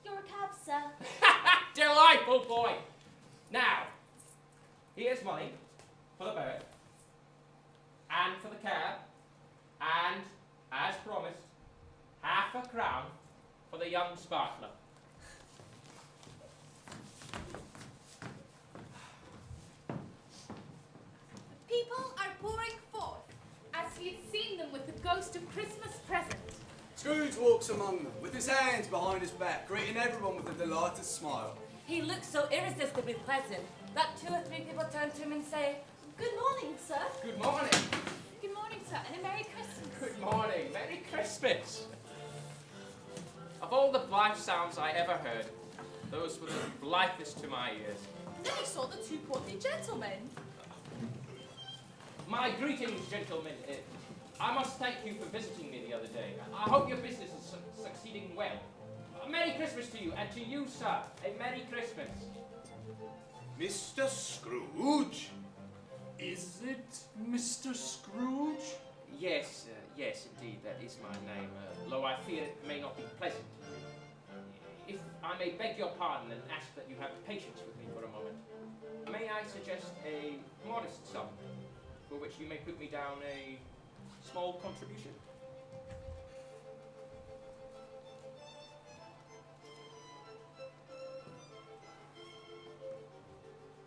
B: You're a cab, sir.
H: Delightful boy. Now, here's money for the bird, and for the cab, and, as promised, half a crown for the young sparkler.
C: People are pouring forth, as he had seen them with the ghost of Christmas present.
J: Scrooge walks among them, with his hands behind his back, greeting everyone with a delighted smile.
M: He looks so irresistibly pleasant that 2 or 3 people turn to him and say,
B: Good morning, sir.
H: Good morning.
C: Good morning, sir, and a Merry Christmas.
H: Good morning. Merry Christmas. Of all the blithe sounds I ever heard, those were the blithest to my ears.
G: Then he saw the 2 portly gentlemen.
H: My greetings, gentlemen. I must thank you for visiting me the other day. I hope your business is succeeding well. Merry Christmas to you, and to you, sir. A Merry Christmas.
K: Mr. Scrooge?
L: Is it Mr. Scrooge?
H: Yes, yes, indeed, that is my name, though I fear it may not be pleasant. If I may beg your pardon and ask that you have patience with me for a moment, may I suggest a modest sum, for which you may put me down a small contribution?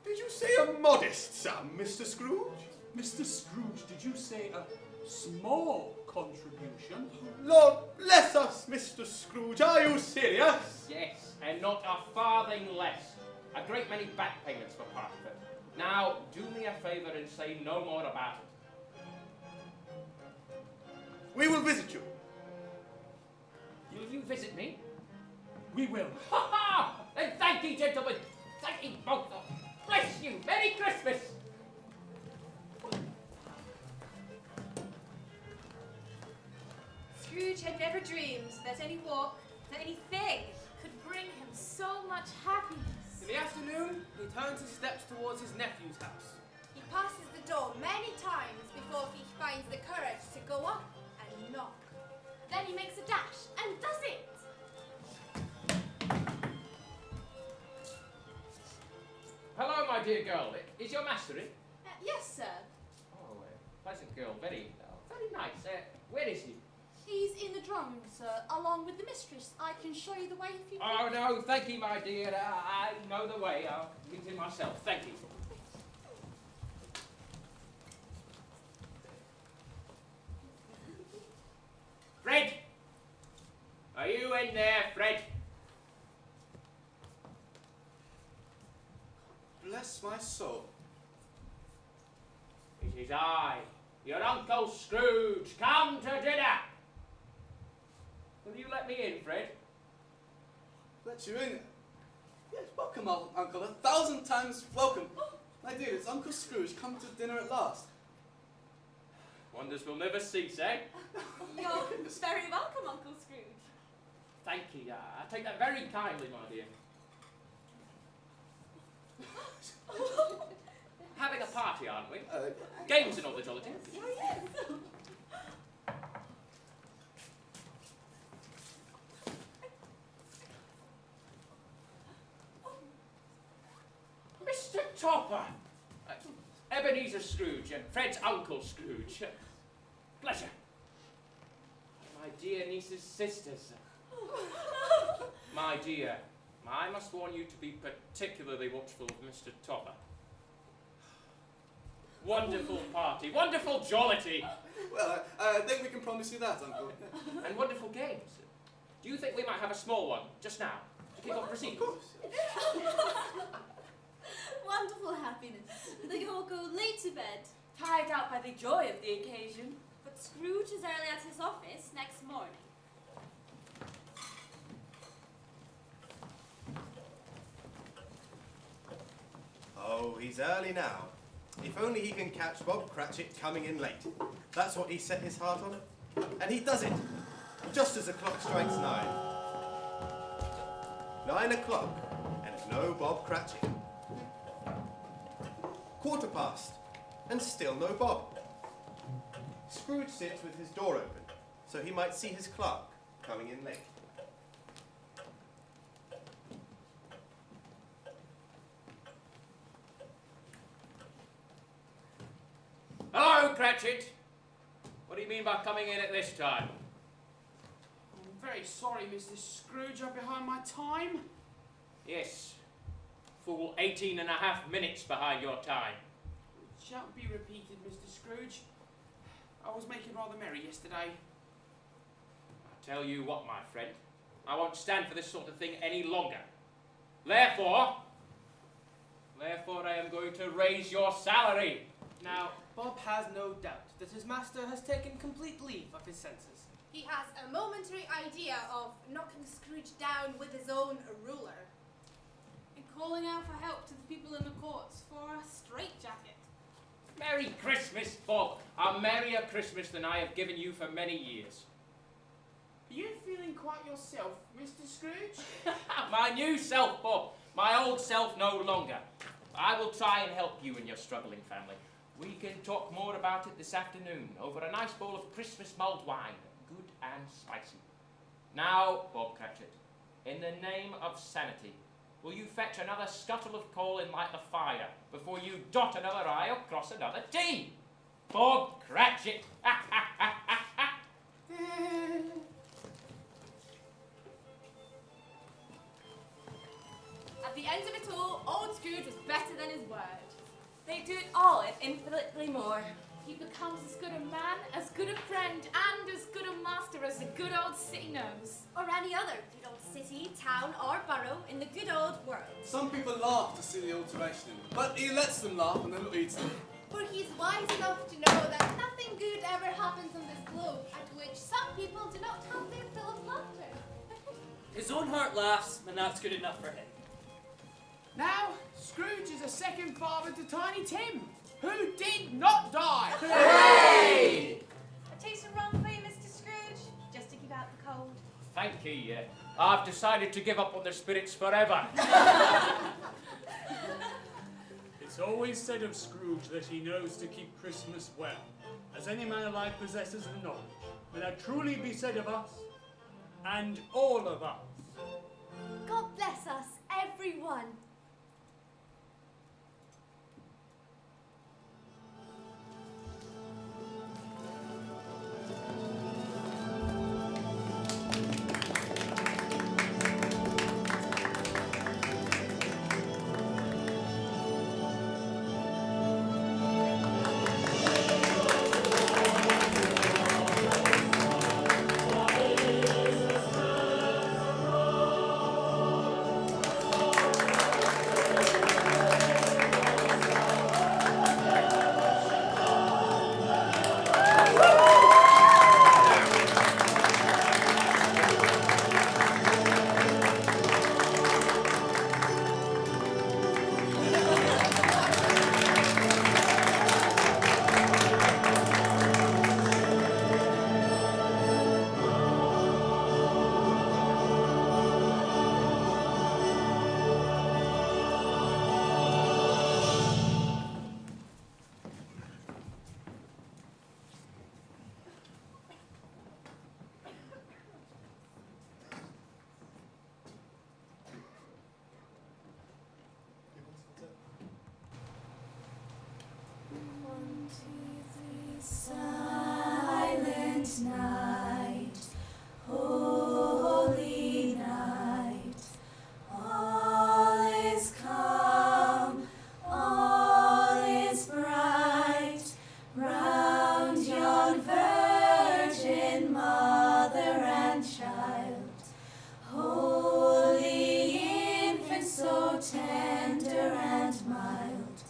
K: Did you say a modest sum, Mr. Scrooge?
L: Mr. Scrooge, did you say a small contribution?
K: Lord bless us, Mr. Scrooge, are you serious?
H: Yes, and not a farthing less. A great many back payments for part of it. Now, do me a favour and say no more about it.
K: We will visit you.
H: Will you visit me?
L: We will.
H: Ha ha! Then thank ye, gentlemen. Thank ye both. Bless you. Merry Christmas.
O: Scrooge had never dreamed that any walk, that anything,
C: could bring him so much happiness.
A: In the afternoon, he turns his steps towards his nephew's house.
E: He passes the door many times before he finds the courage to go up and knock.
B: Then he makes a dash and does it.
H: Hello, my dear girl. Is your master in?
E: Yes, sir.
H: Oh, pleasant girl. Very nice. Where is he?
G: He's in the drawing room, sir, along with the mistress. I can show you the way if you
H: Oh, no, thank you, my dear. I know the way. I'll get in myself. Thank you. Fred! Are you in there, Fred?
J: Bless my soul.
H: It is I, your Uncle Scrooge. Come to dinner. Will you let me in, Fred?
J: Let you in. Yes, welcome, Uncle. 1,000 times welcome. My dear, it's Uncle Scrooge come to dinner at last.
H: Wonders will never cease, eh?
B: You're very welcome, Uncle Scrooge.
H: Thank you. I take that very kindly, my dear. we? Games and all the jollity. Mr. Topper! Ebenezer Scrooge, Fred's Uncle Scrooge. Pleasure. My dear niece's sisters. My dear, I must warn you to be particularly watchful of Mr. Topper. Wonderful party, wonderful jollity.
J: Well, I think we can promise you that, Uncle.
H: And wonderful games. Do you think we might have a small one, just now, to kick off proceedings?
B: Wonderful happiness. They all go late to bed.
M: Tired out by the joy of the occasion.
B: But Scrooge is early at his office next morning.
K: Oh, he's early now. If only he can catch Bob Cratchit coming in late. That's what he set his heart on. And he does it, just as the clock strikes 9. 9 o'clock, and no Bob Cratchit. 1/4 and still no Bob. Scrooge sits with his door open, so he might see his clerk coming in late.
H: Hello, Cratchit. What do you mean by coming in at this time?
I: I'm very sorry, Mr. Scrooge, I'm behind my time.
H: Yes. Full 18.5 minutes behind your time.
I: It shan't be repeated, Mr. Scrooge. I was making rather merry yesterday.
H: I tell you what, my friend. I won't stand for this sort of thing any longer. Therefore, I am going to raise your salary.
A: Now, Bob has no doubt that his master has taken complete leave of his senses.
E: He has a momentary idea of knocking Scrooge down with his own ruler.
Q: And calling out for help to the people in the courts for a straitjacket.
H: Merry Christmas, Bob. A merrier Christmas than I have given you for many years.
I: Are you feeling quite yourself, Mr. Scrooge?
H: My new self, Bob. My old self no longer. I will try and help you in your struggling family. We can talk more about it this afternoon over a nice bowl of Christmas mulled wine, good and spicy. Now, Bob Cratchit, in the name of sanity, will you fetch another scuttle of coal and light the fire before you dot another I or cross another T? Bob Cratchit!
P: At the end of it all, old Scrooge was better than his word.
M: They do it all and infinitely more.
C: He becomes as good a man, as good a friend, and as good a master as the good old city knows.
B: Or any other good old city, town, or borough in the good old world.
J: Some people laugh to see the alteration in them, but he lets them laugh and then eats them.
E: For he's wise enough to know that nothing good ever happens on this globe at which some people do not have their fill of laughter.
D: His own heart laughs, and that's good enough for him.
I: Now, Scrooge is a second father to Tiny Tim, who did not die.
O: Hooray! A taste of rum for you, Mr. Scrooge, just to keep out the cold.
H: Thank you. I've decided to give up on the spirits forever.
L: It's always said of Scrooge that he knows to keep Christmas well, as any man alive possesses the knowledge. May that truly be said of us, and all of us.
B: God bless us, everyone.
N: Silent night, holy night, all is calm, all is bright, round yon virgin mother and child, holy infant so tender and mild,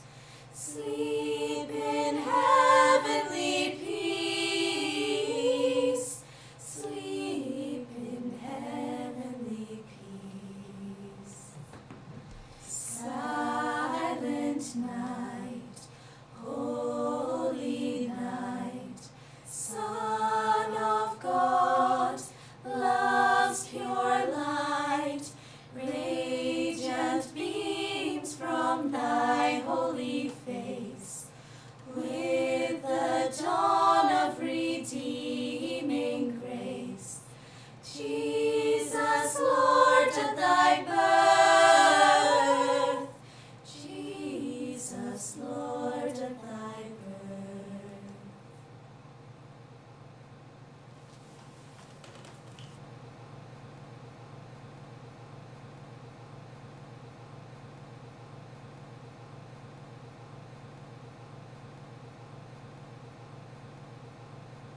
N: sleep in heavenly peace, sleep in heavenly peace. Silent night.